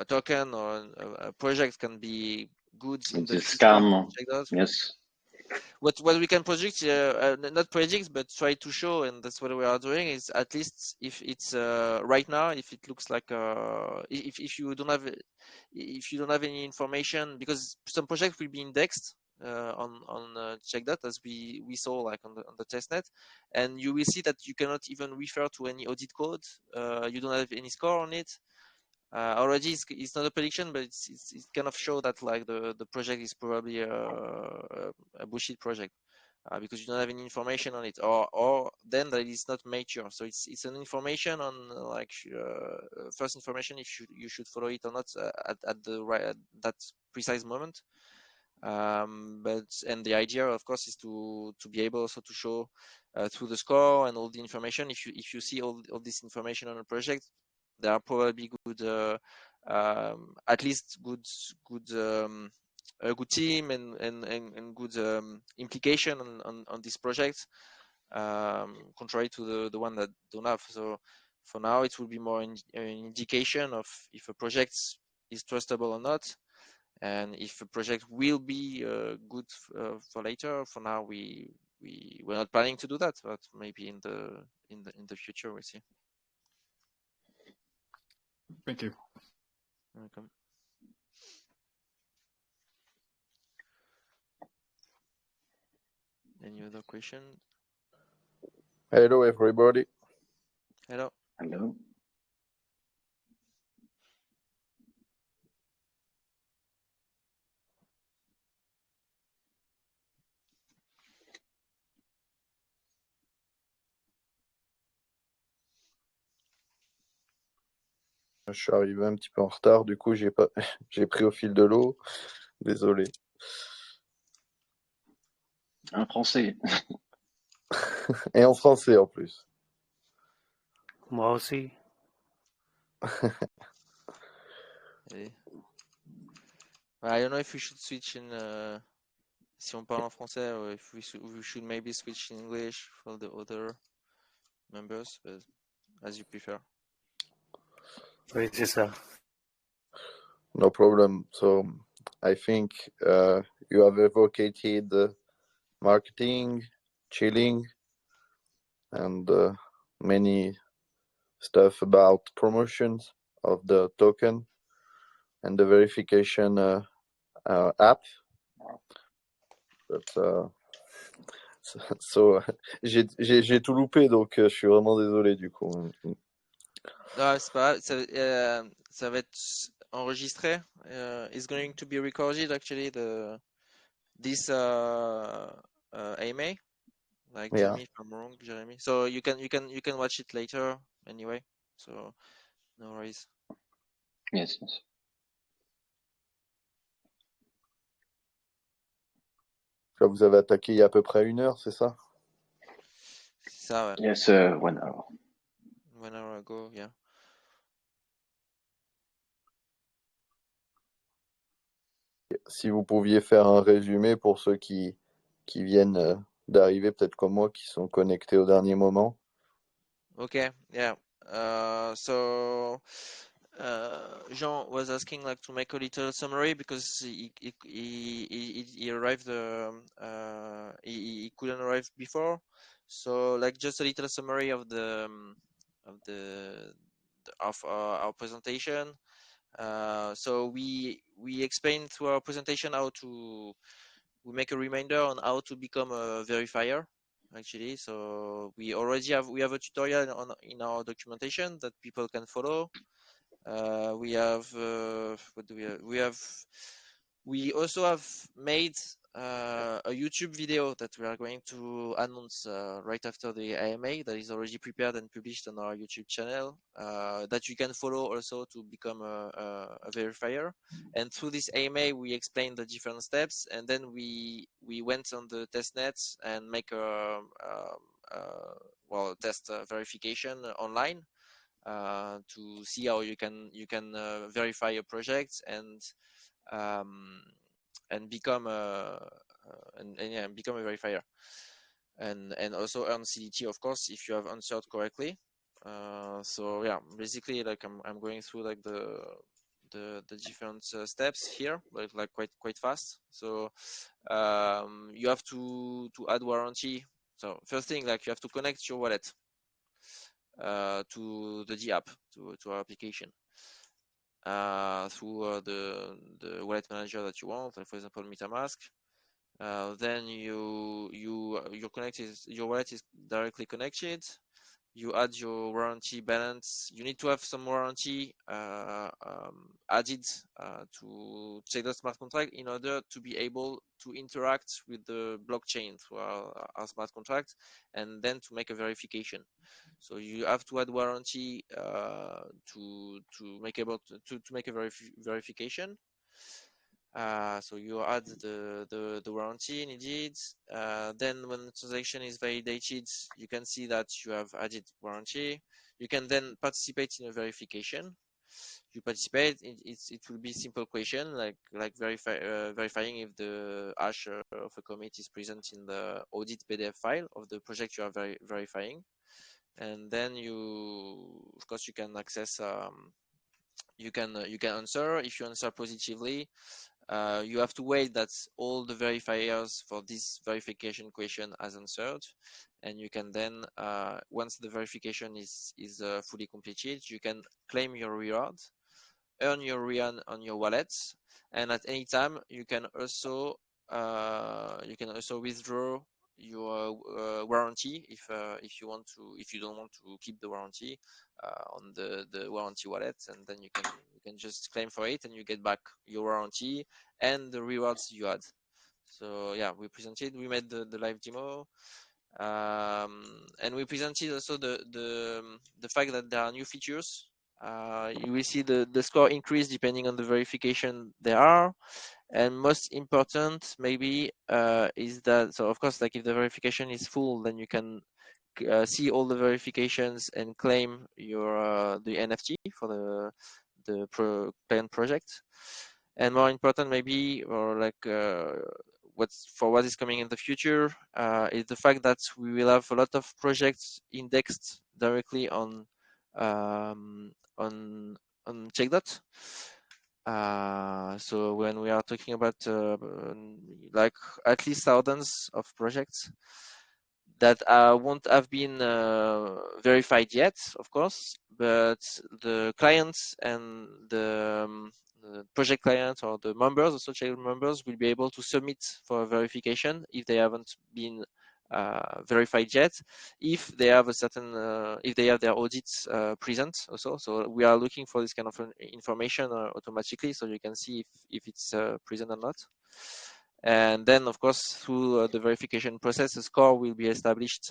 token or a project can be good in the future. Scam. Yes. What we can predict, not predict, but try to show, and that's what we are doing, is at least if it's right now, if it looks like if you don't have any information, because some projects will be indexed on CheckDot, as we saw like on the testnet, and you will see that you cannot even refer to any audit code. You don't have any score on it. Already it's not a prediction, but it kind of show that like the project is probably a bullshit project, because you don't have any information on it, or then that is not mature. So it's an information on like first information if you should follow it or not at that precise moment. And the idea, of course, is to be able also to show through the score and all the information. If you see all this information on a project, there are probably good at least a good team and good implication on this project, contrary to the one that don't have. So for now, it will be more an indication of if a project is trustable or not, and if a project will be good for later. For now, we're not planning to do that, but maybe in the future we'll see. Thank you. Welcome. Any other question? Hello, everybody. Hello. Hello. Je suis arrivé un petit peu en retard, du coup j'ai pris au fil de l'eau. Désolé. En français. Et en français en plus. Moi aussi. Allez. I don't know if we should switch in. Si on parle en français, or if we should maybe switch in English for the other members, but as you prefer. Oui, c'est ça. No problem. So I think you have advocated marketing, chilling, and many stuff about promotions of the token and the verification app. But, so j'ai tout loupé, donc je suis vraiment désolé du coup. Non, c'est pas grave. Ça va être enregistré. It's going to be recorded actually. This AMA. Like, Yeah. tell me if I'm wrong, Jeremy. So you can watch it later anyway. So no worries. Yes, yes. Là, vous avez attaqué il y a à peu près 1 heure, c'est ça? Ça, ouais. Yes, 1 hour. 1 hour ago, yeah. Si vous pouviez faire un résumé pour ceux qui viennent d'arriver, peut-être comme moi, qui sont connectés au dernier moment. Okay, yeah. So Jean was asking like to make a little summary because he arrived. He couldn't arrive before, so like just a little summary of our presentation. So we explained through our presentation how we make a reminder on how to become a verifier. Actually, so we have a tutorial in our documentation that people can follow. We have what do we have? We also have made a YouTube video that we are going to announce right after the AMA that is already prepared and published on our YouTube channel that you can follow also to become a verifier. And through this AMA, we explained the different steps, and then we went on the test nets and make a test verification online. To see how you can verify a project and become become a verifier, and also earn CDT, of course, if you have answered correctly. So yeah, basically, like I'm going through like the different steps here, but like quite fast. So you have to add warranty. So first thing, like you have to connect your wallet to the app, to our application, through the wallet manager that you want, like for example MetaMask. Then your wallet is directly connected. You add your warranty balance. You need to have some warranty added to CheckDot smart contract in order to be able to interact with the blockchain through our smart contract, and then to make a verification. So you have to add warranty to make a verification. So you add the warranty needed. Then when the transaction is validated, you can see that you have added warranty. You can then participate in a verification. you participate. It will be simple question like verifying if the hash of a commit is present in the audit PDF file of the project you are verifying, and then of course you can access. You can answer. If you answer positively, you have to wait that all the verifiers for this verification question has answered, and you can then once the verification is fully completed, you can claim your reward, earn your reward on your wallets, and at any time you can also withdraw your warranty if you don't want to keep the warranty on the warranty wallet, and then you can just claim for it and you get back your warranty and the rewards you had. So yeah, we made the live demo, and we presented also the fact that there are new features. You will see the score increase depending on the verification there are. And most important maybe is that, so of course, like if the verification is full, then you can see all the verifications and claim your the NFT for the client project. And more important maybe, or like what is coming in the future is the fact that we will have a lot of projects indexed directly on CheckDot. So when we are talking about like at least thousands of projects that won't have been verified yet, of course, but the clients and the project clients or the members, the social members, will be able to submit for verification if they haven't been verified yet, if they have a certain if they have their audits present also. So we are looking for this kind of information automatically, so you can see if it's present or not. And then of course through the verification process, the score will be established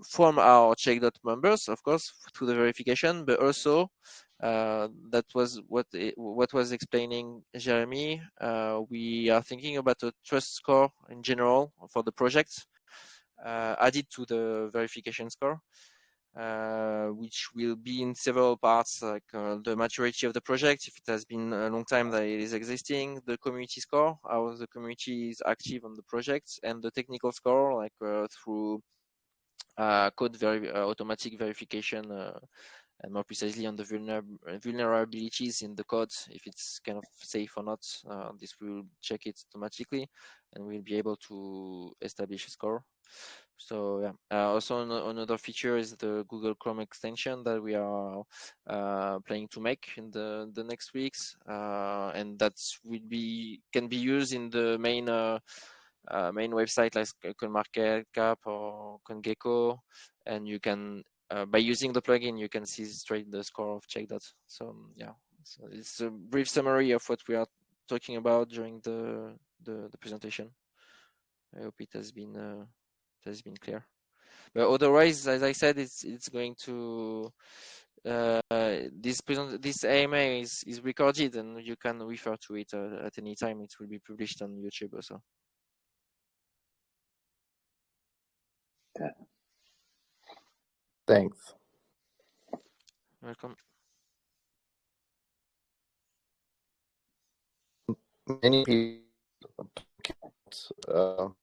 from our CheckDot members, of course, through the verification, but also that was what was explaining Jeremy. We are thinking about a trust score in general for the project, added to the verification score, which will be in several parts, like the maturity of the project, if it has been a long time that it is existing, the community score, how the community is active on the project, and the technical score, like through automatic verification, and more precisely on the vulnerabilities in the code, if it's kind of safe or not. This will check it automatically, and we'll be able to establish a score. So yeah, also another feature is the Google Chrome extension that we are planning to make in the next weeks, and that can be used in the main website like CoinMarketCap or CoinGecko, and you can by using the plugin you can see straight the score of CheckDot. So yeah, so it's a brief summary of what we are talking about during the presentation. I hope it has been clear. But otherwise, as I said, it's going to this AMA is recorded, and you can refer to it at any time. It will be published on YouTube also. Thanks. Welcome. Many people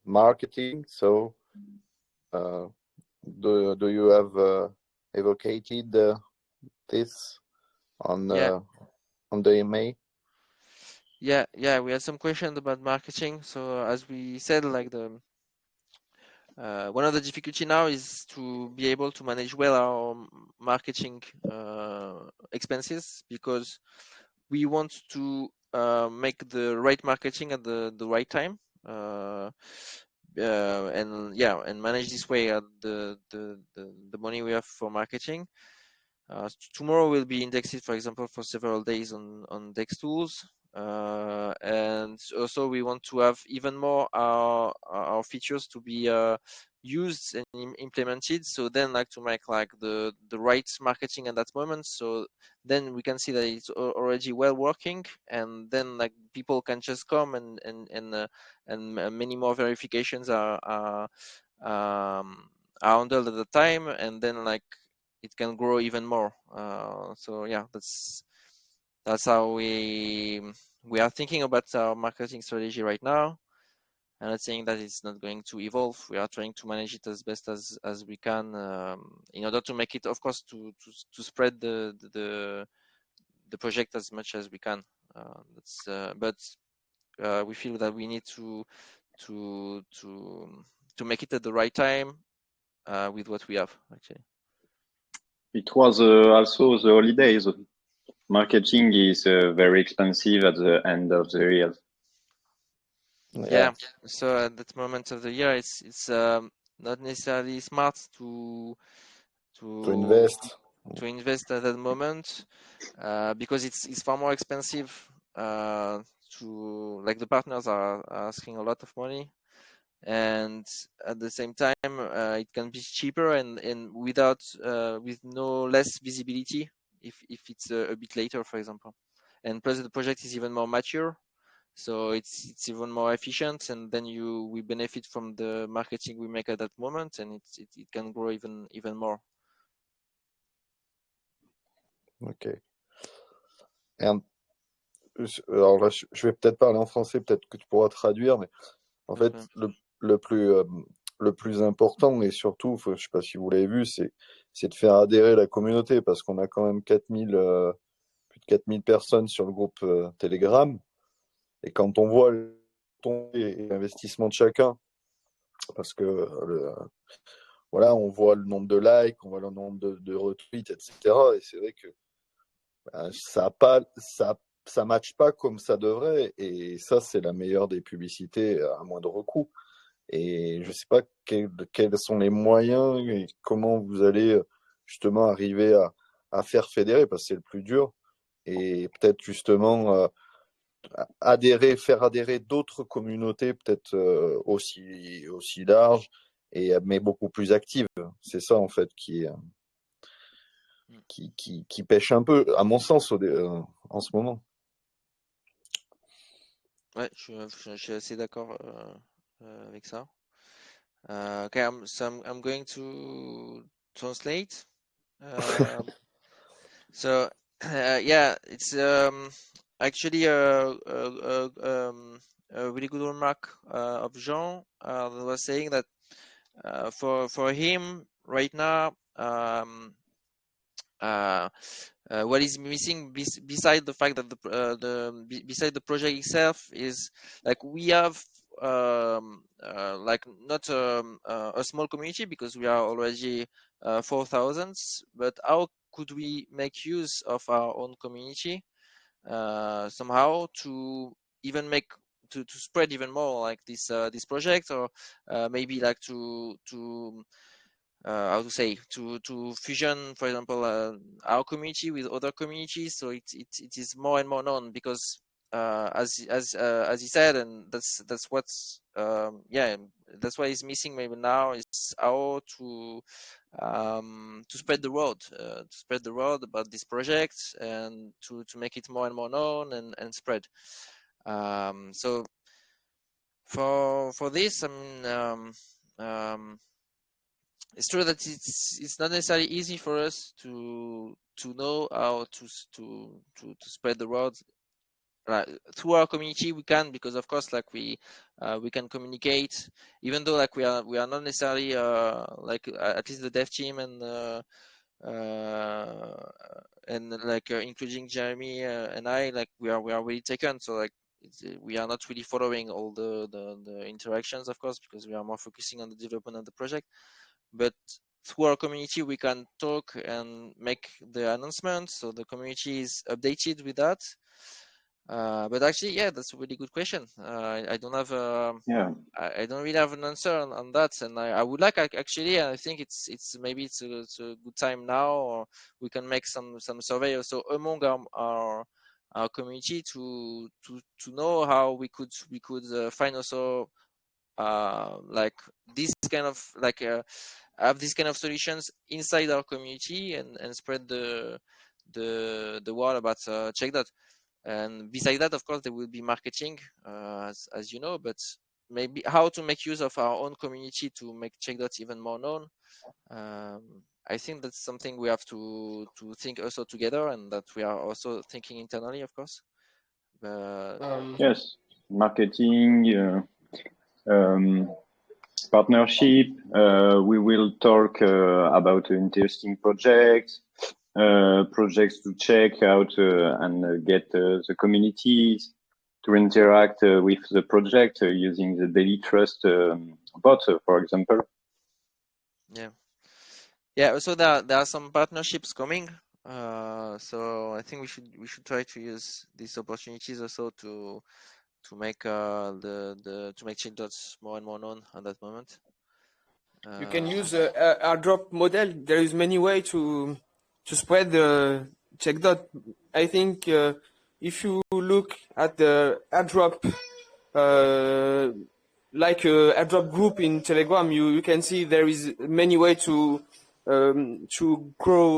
marketing. So, do you have evocated this on the AMA? Yeah, we had some questions about marketing. So as we said, like one of the difficulty now is to be able to manage well our marketing expenses, because we want to make the right marketing at the right time, and manage this way the money we have for marketing. Tomorrow will be indexed, for example, for several days on Dex tools, and also we want to have even more our features to be used and implemented. So then, like, to make like the right marketing at that moment. So then we can see that it's already well working, and then like people can just come and many more verifications are handled at the time, and then like it can grow even more. So yeah, that's how we are thinking about our marketing strategy right now. I'm not saying that it's not going to evolve. We are trying to manage it as best as we can, in order to make it, of course, to spread the project as much as we can. But we feel that we need to make it at the right time, with what we have, actually. It was also the holidays. Marketing is very expensive at the end of the year. Yeah. So at that moment of the year, it's not necessarily smart to invest. At that moment, because it's far more expensive. Like the partners are asking a lot of money, and at the same time, it can be cheaper and without with no less visibility if it's a bit later, for example. And plus the project is even more mature, so it's even more efficient, and then we benefit from the marketing we make at that moment, and it can grow even more. Ok. Alors là, je vais peut-être parler en français, peut-être que tu pourras traduire, mais en fait, le plus important, et surtout, je ne sais pas si vous l'avez vu, c'est de faire adhérer la communauté, parce qu'on a quand même plus de 4000 personnes sur le groupe Telegram, et quand on voit l'investissement de chacun, parce que voilà, on voit le nombre de likes, on voit le nombre de retweets, etc. Et c'est vrai que ça matche pas comme ça devrait. Et ça, c'est la meilleure des publicités à moindre coût. Et je sais pas quels sont les moyens et comment vous allez justement arriver à faire fédérer, parce que c'est le plus dur. Et peut-être justement faire adhérer d'autres communautés, peut-être aussi larges, mais beaucoup plus actives. C'est ça, en fait, qui pêche un peu, à mon sens, en ce moment. Ouais, je suis assez d'accord avec ça. Okay, I'm going to translate. So yeah, it's actually a really good remark of Jean, that was saying that for him right now, what is missing beside the fact that beside the project itself is like we have like not a small community, because we are already 4,000, but how could we make use of our own community somehow to even make to spread even more like this project, or maybe like to how to say, to fusion, for example, our community with other communities, so it is more and more known, because as he said, and that's what's yeah, that's what is missing maybe now, is how to spread the word about this project, and to make it more and more known and spread. So for this, I mean, it's true that it's not necessarily easy for us to know how to spread the word. Through our community we can, because of course, like we can communicate, even though like we are not necessarily like at least the dev team and like including Jeremy and I, like we are really taken, so like we are not really following all the interactions, of course, because we are more focusing on the development of the project. But through our community we can talk and make the announcements, so the community is updated with that. But actually, yeah, that's a really good question. I don't have I don't really have an answer on that, and I would like, actually, I think it's maybe it's a good time now, or we can make some survey also among our community to know how we could find also like this kind of like have this kind of solutions inside our community, and spread the word about CheckDot. And besides that, of course, there will be marketing, as you know, but maybe how to make use of our own community to make CheckDot even more known. I think that's something we have to think also together, and that we are also thinking internally, of course. But yes, marketing, partnership. We will talk about interesting projects, projects to check out and get the communities to interact with the project using the daily trust bot, for example. Yeah. Also, there are some partnerships coming. So I think we should try to use these opportunities also to make to make CheckDots more and more known at that moment. You can use a airdrop model. There is many way to spread the CheckDot. I think if you look at the airdrop, like a airdrop group in Telegram, you can see there is many way to grow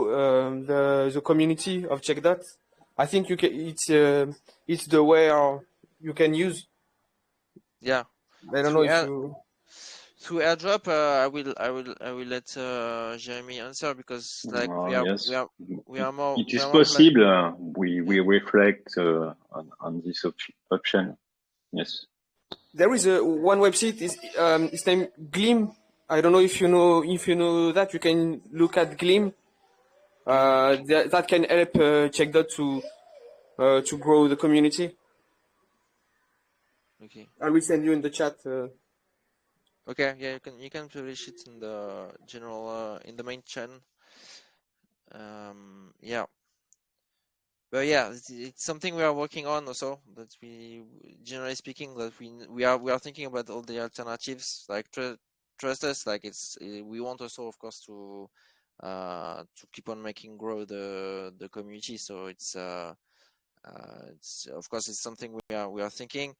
the community of CheckDot. I think you can. It's the way you can use. Yeah. I don't know if you. Through airdrop, I will let Jeremy answer, because like Yes. we are more. It is possible. We reflect on this option. Yes. There is one website. It's named Gleam. I don't know if you know that. You can look at Gleam. That can help CheckDot to grow the community. Okay. I will send you in the chat. Okay. Yeah, you can publish it in the general in the main channel. Yeah. But yeah, it's something we are working on also. That we, generally speaking, that we are thinking about all the alternatives. Like trust us. Like we want also, of course, to keep on making grow the community. So it's of course it's something we are thinking.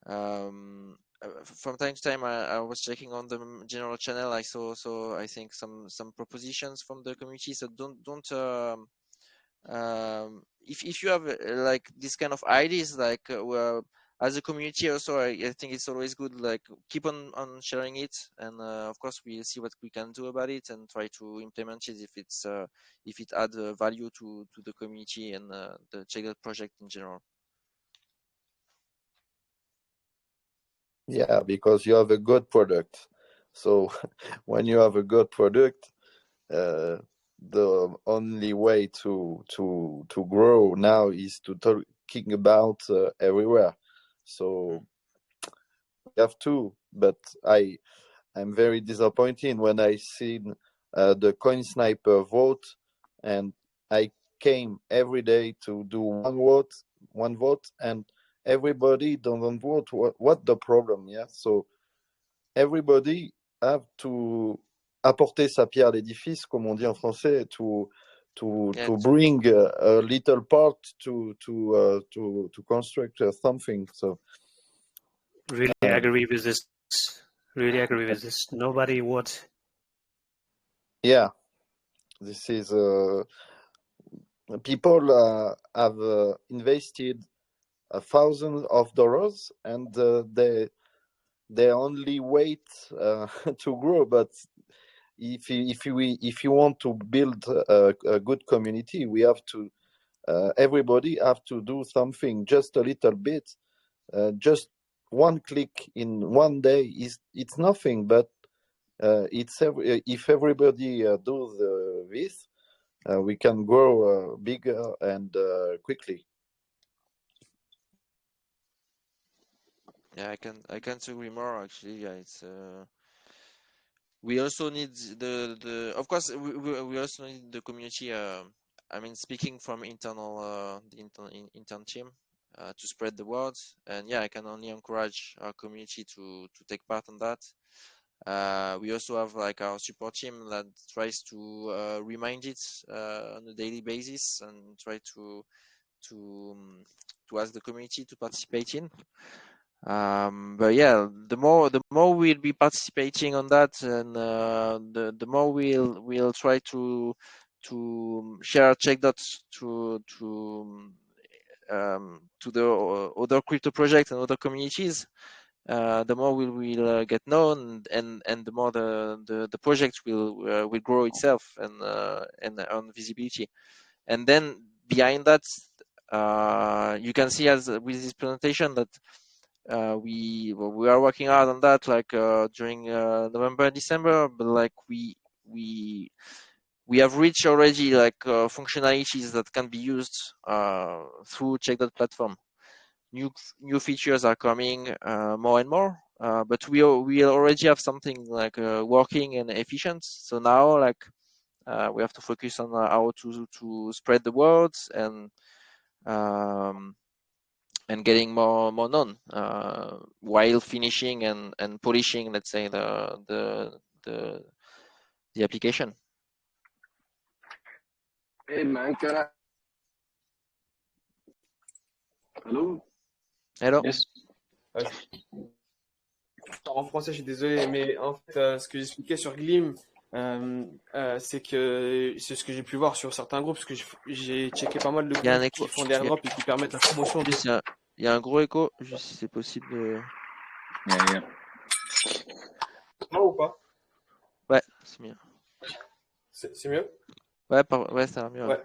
From time to time, I was checking on the general channel. I saw I think some propositions from the community. So don't if you have like this kind of ideas, like as a community also, I think it's always good, like keep on sharing it, and of course we'll see what we can do about it and try to implement it if it adds value to the community and the CheckDot project in general. Yeah, because you have a good product. So when you have a good product, the only way to grow now is to talking about everywhere. So we have to, but I'm very disappointed when I seen the Coin Sniper vote, and I came every day to do one vote, and everybody don't vote. What the problem? Yeah, so everybody have to apporter sa pierre à l'édifice, comme on dit en français, to bring a little part to construct something. So really agree with this. Really agree with this. Nobody would. Yeah, this is people have invested $1,000, and they only wait to grow. But if you want to build a good community, we have to everybody have to do something, just a little bit. Just one click in one day it's nothing, but if everybody does this, we can grow bigger and quickly. Yeah, I can't agree more. Actually, yeah, it's we also need the of course we also need the community. I mean, speaking from internal the intern team to spread the word, and yeah, I can only encourage our community to take part in that. We also have like our support team that tries to remind it on a daily basis and try to ask the community to participate in. But yeah, the more we'll be participating on that, and the more we'll try to share CheckDot to the other crypto projects and other communities. the more we will get known, and the more the project will grow itself and earn visibility. And then behind that, you can see as with this presentation that we are working hard on that, like during November and December, but like we have reached already like functionalities that can be used through CheckDot platform. New features are coming more and more, but we already have something like working and efficient. So now like we have to focus on how to spread the words and getting more known while finishing and polishing, let's say, the application. Hey man, Hello? Hello? Yes. En français, je suis désolé, mais en fait, ce que j'expliquais sur Gleam, c'est que c'est ce que j'ai pu voir sur certains groupes, parce que j'ai checké pas mal de Il y a un groupes écho. qui font des airdrops et qui permettent la promotion de... Il y a un gros écho, juste si c'est possible de... Non ou pas? Ouais, c'est mieux. C'est mieux? Ouais, ça va mieux. Ouais.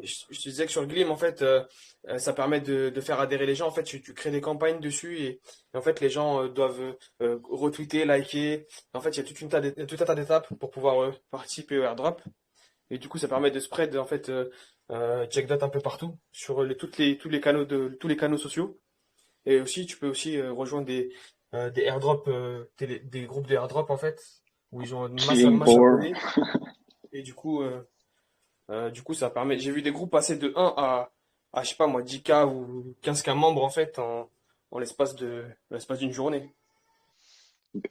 Je te disais que sur Gleam, en fait, ça permet de faire adhérer les gens. En fait, tu crées des campagnes dessus et en fait, les gens doivent retweeter, liker. En fait, il y a tout un tas d'étapes pour pouvoir participer au airdrop. Et du coup, ça permet de spread en fait CheckDot un peu partout sur tous les canaux sociaux. Et aussi, tu peux aussi rejoindre des airdrops, des groupes de airdrop en fait, où ils ont une masse Killing d'abonnés. Et du coup, ça permet. J'ai vu des groupes passer de 1 à je sais pas moi, 10K ou 15K membres en fait en l'espace d'une journée.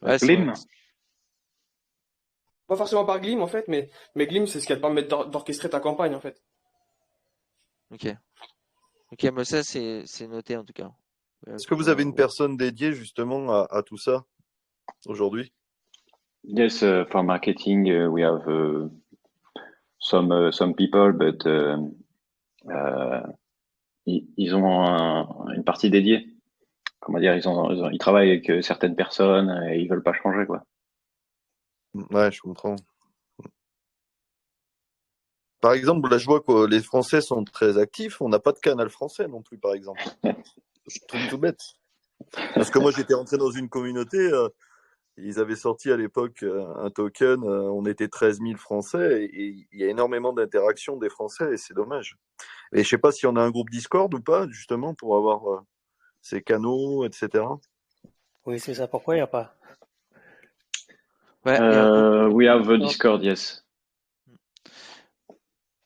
Ouais, Gleam. Pas forcément par Gleam en fait, mais Gleam c'est ce qui va te permettre d'orchestrer ta campagne en fait. Ok, mais ça c'est noté en tout cas. Est-ce que vous avez une personne dédiée justement à tout ça aujourd'hui? Yes, for marketing, we have some people, but ils ont une partie dédiée. Comment dire, ils travaillent avec certaines personnes et ils veulent pas changer, quoi. Ouais, je comprends. Par exemple, là, je vois que les Français sont très actifs. On n'a pas de canal français non plus, par exemple. Je trouve tout bête. Parce que moi, j'étais rentré dans une communauté. Ils avaient sorti à l'époque un token. On était 13 000 Français et il y a énormément d'interactions des Français et c'est dommage. Et je sais pas si on a un groupe Discord ou pas, justement, pour avoir ces canaux, etc. Oui, c'est ça. Pourquoi il n'y a pas? Ouais, we have a Discord, yes.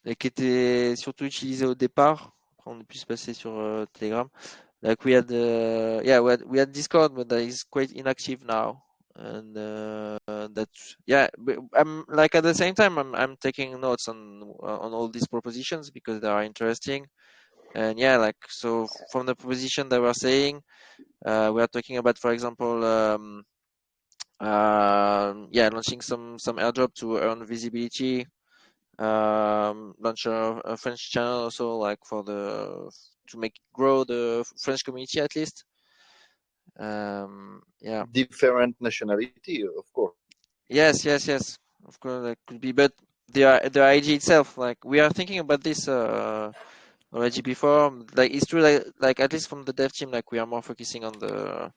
Et qui était surtout utilisé au départ. Après, on est plus passé sur Telegram. Like we had, we had Discord, but that is quite inactive now. And but I'm like at the same time, I'm taking notes on all these propositions because they are interesting. And yeah, like so from the proposition that we're saying, we are talking about, for example, launching some airdrop to earn visibility. Launch a French channel also, like to grow the French community at least. Different nationality, of course. Yes. Of course, that could be, but the IG itself, like we are thinking about this already before. Like it's true, like at least from the dev team, like we are more focusing on the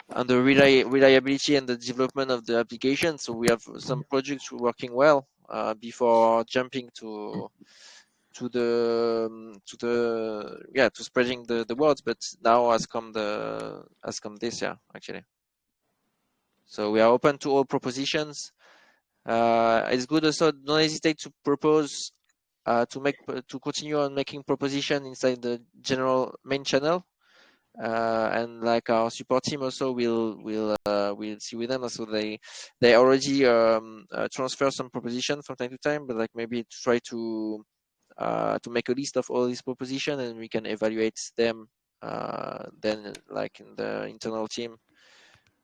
reliability and the development of the application. So we have some projects working well before jumping to spreading the words. But now has come this, actually. So we are open to all propositions. It's good also, don't hesitate to propose to continue on making proposition inside the general main channel. And like our support team also will see with them. So they already transfer some proposition from time to time, but like maybe to try to make a list of all these propositions, and we can evaluate them then like in the internal team,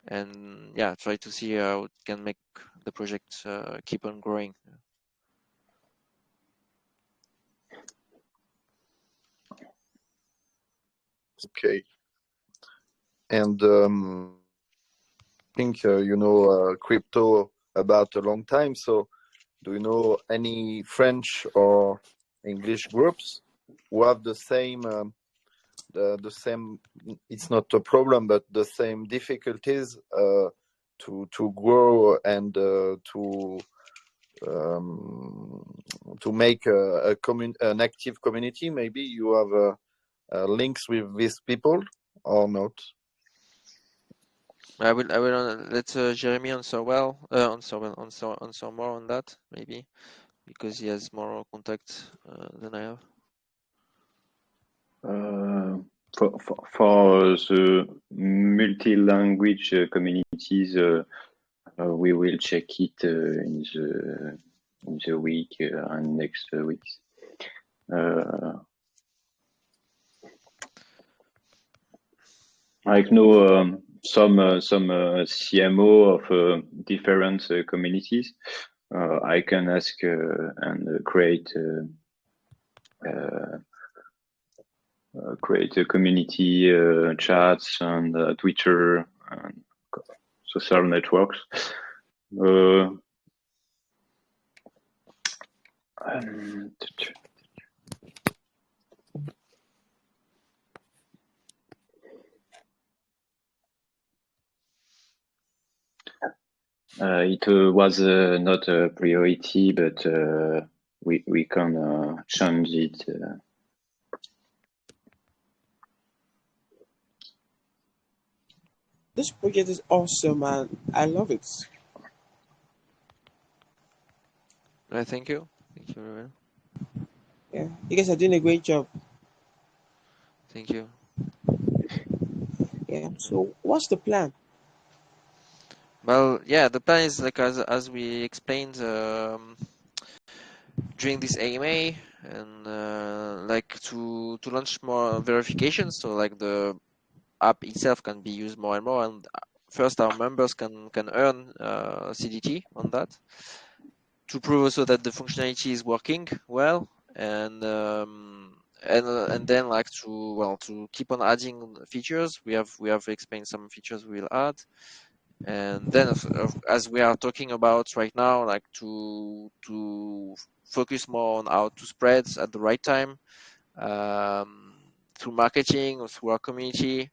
and try to see how it can make the project keep on growing. Okay. And I think you know crypto about a long time. So do you know any French or English groups who have the same the same? It's not a problem, but the same difficulties to grow and to make an active community. Maybe you have links with these people or not? I will let Jeremy answer answer more on that maybe, because he has more contact than I have. For the multi-language communities, we will check it in the week and next weeks. I know some CMO of different communities. I can ask and create a community chats and Twitter and social networks. It was not a priority, but we can change it. This project is awesome, man. I love it. Thank you. Thank you very well. Yeah, you guys are doing a great job. Thank you. Yeah. So, what's the plan? Well, yeah, the plan is like as we explained during this AMA, and like to launch more verifications, so like the app itself can be used more and more, and first our members can earn CDT on that, to prove also that the functionality is working well, and then like to keep on adding features. We have explained some features we'll add, and then as we are talking about right now, like to focus more on how to spread at the right time, through marketing or through our community,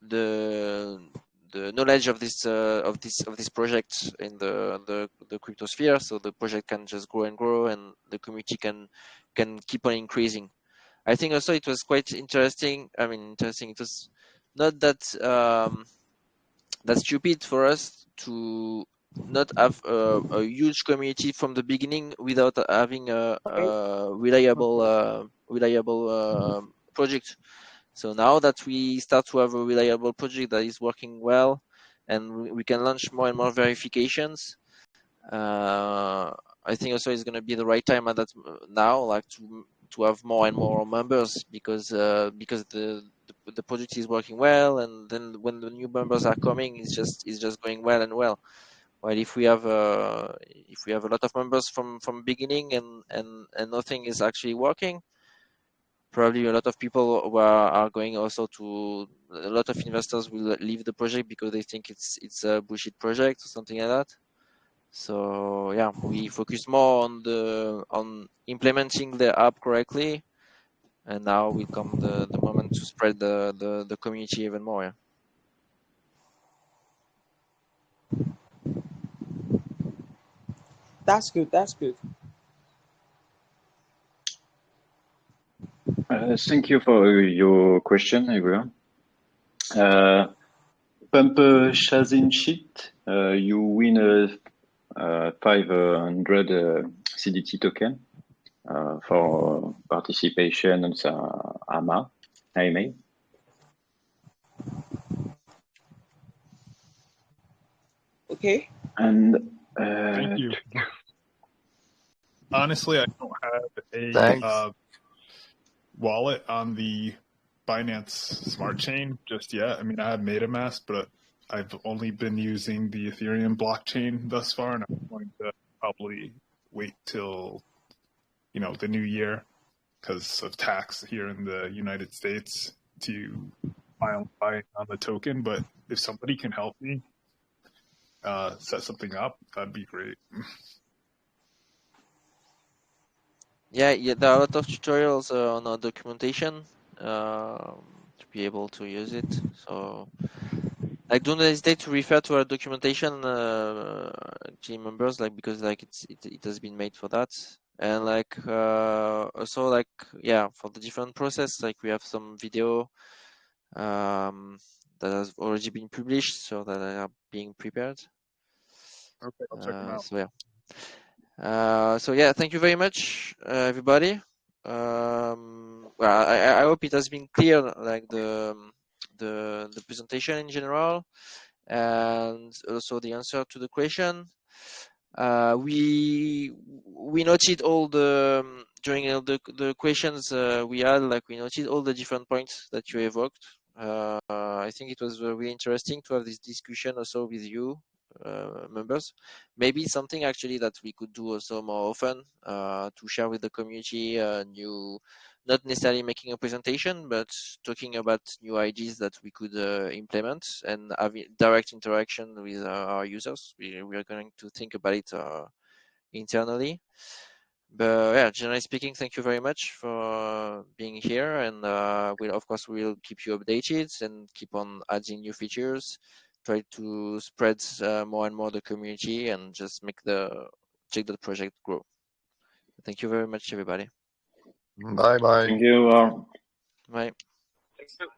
the knowledge of this project in the crypto sphere, so the project can just grow and grow, and the community can keep on increasing. I think also it was quite interesting. I mean, interesting. It was not that that's stupid for us to not have a huge community from the beginning without having a reliable project. So now that we start to have a reliable project that is working well, and we can launch more and more verifications, I think also it's going to be the right time at that now, like to have more and more members, because the project is working well, and then when the new members are coming, it's just going well and well. While if we have a lot of members from beginning and nothing is actually working, probably a lot of people who are going also to, a lot of investors will leave the project because they think it's a bullshit project or something like that. So yeah, we focus more on implementing the app correctly, and now will come the moment to spread the community even more. Yeah. That's good. That's good. Thank you for your question, everyone. Pump Shazin sheet, you win a 500 CDT token for participation on the AMA. Okay. And thank you. Honestly, I don't have a wallet on the Binance Smart Chain just yet. I mean, I have MetaMask, but I've only been using the Ethereum blockchain thus far, and I'm going to probably wait till the new year because of tax here in the United States to buying on the token, but if somebody can help me set something up, that'd be great. Yeah, there are a lot of tutorials on our documentation to be able to use it. So, like, don't hesitate to refer to our documentation, team members, like, because like it has been made for that. And like also like, yeah, for the different process, like we have some video that has already been published, so that are being prepared. Okay, I'll check them out. So yeah, thank you very much, everybody. Well, I hope it has been clear, like the presentation in general, and also the answer to the question. We noted all the during all the questions we had, like we noted all the different points that you evoked. I think it was very interesting to have this discussion also with you, members. Maybe something actually that we could do also more often, to share with the community new, not necessarily making a presentation, but talking about new ideas that we could implement and have direct interaction with our users. We are going to think about it internally. But yeah, generally speaking, thank you very much for being here, and we'll keep you updated and keep on adding new features, try to spread more and more the community, and just make the CheckDot project grow. Thank you very much, everybody. Bye bye. Thank you. Bye. Thank you.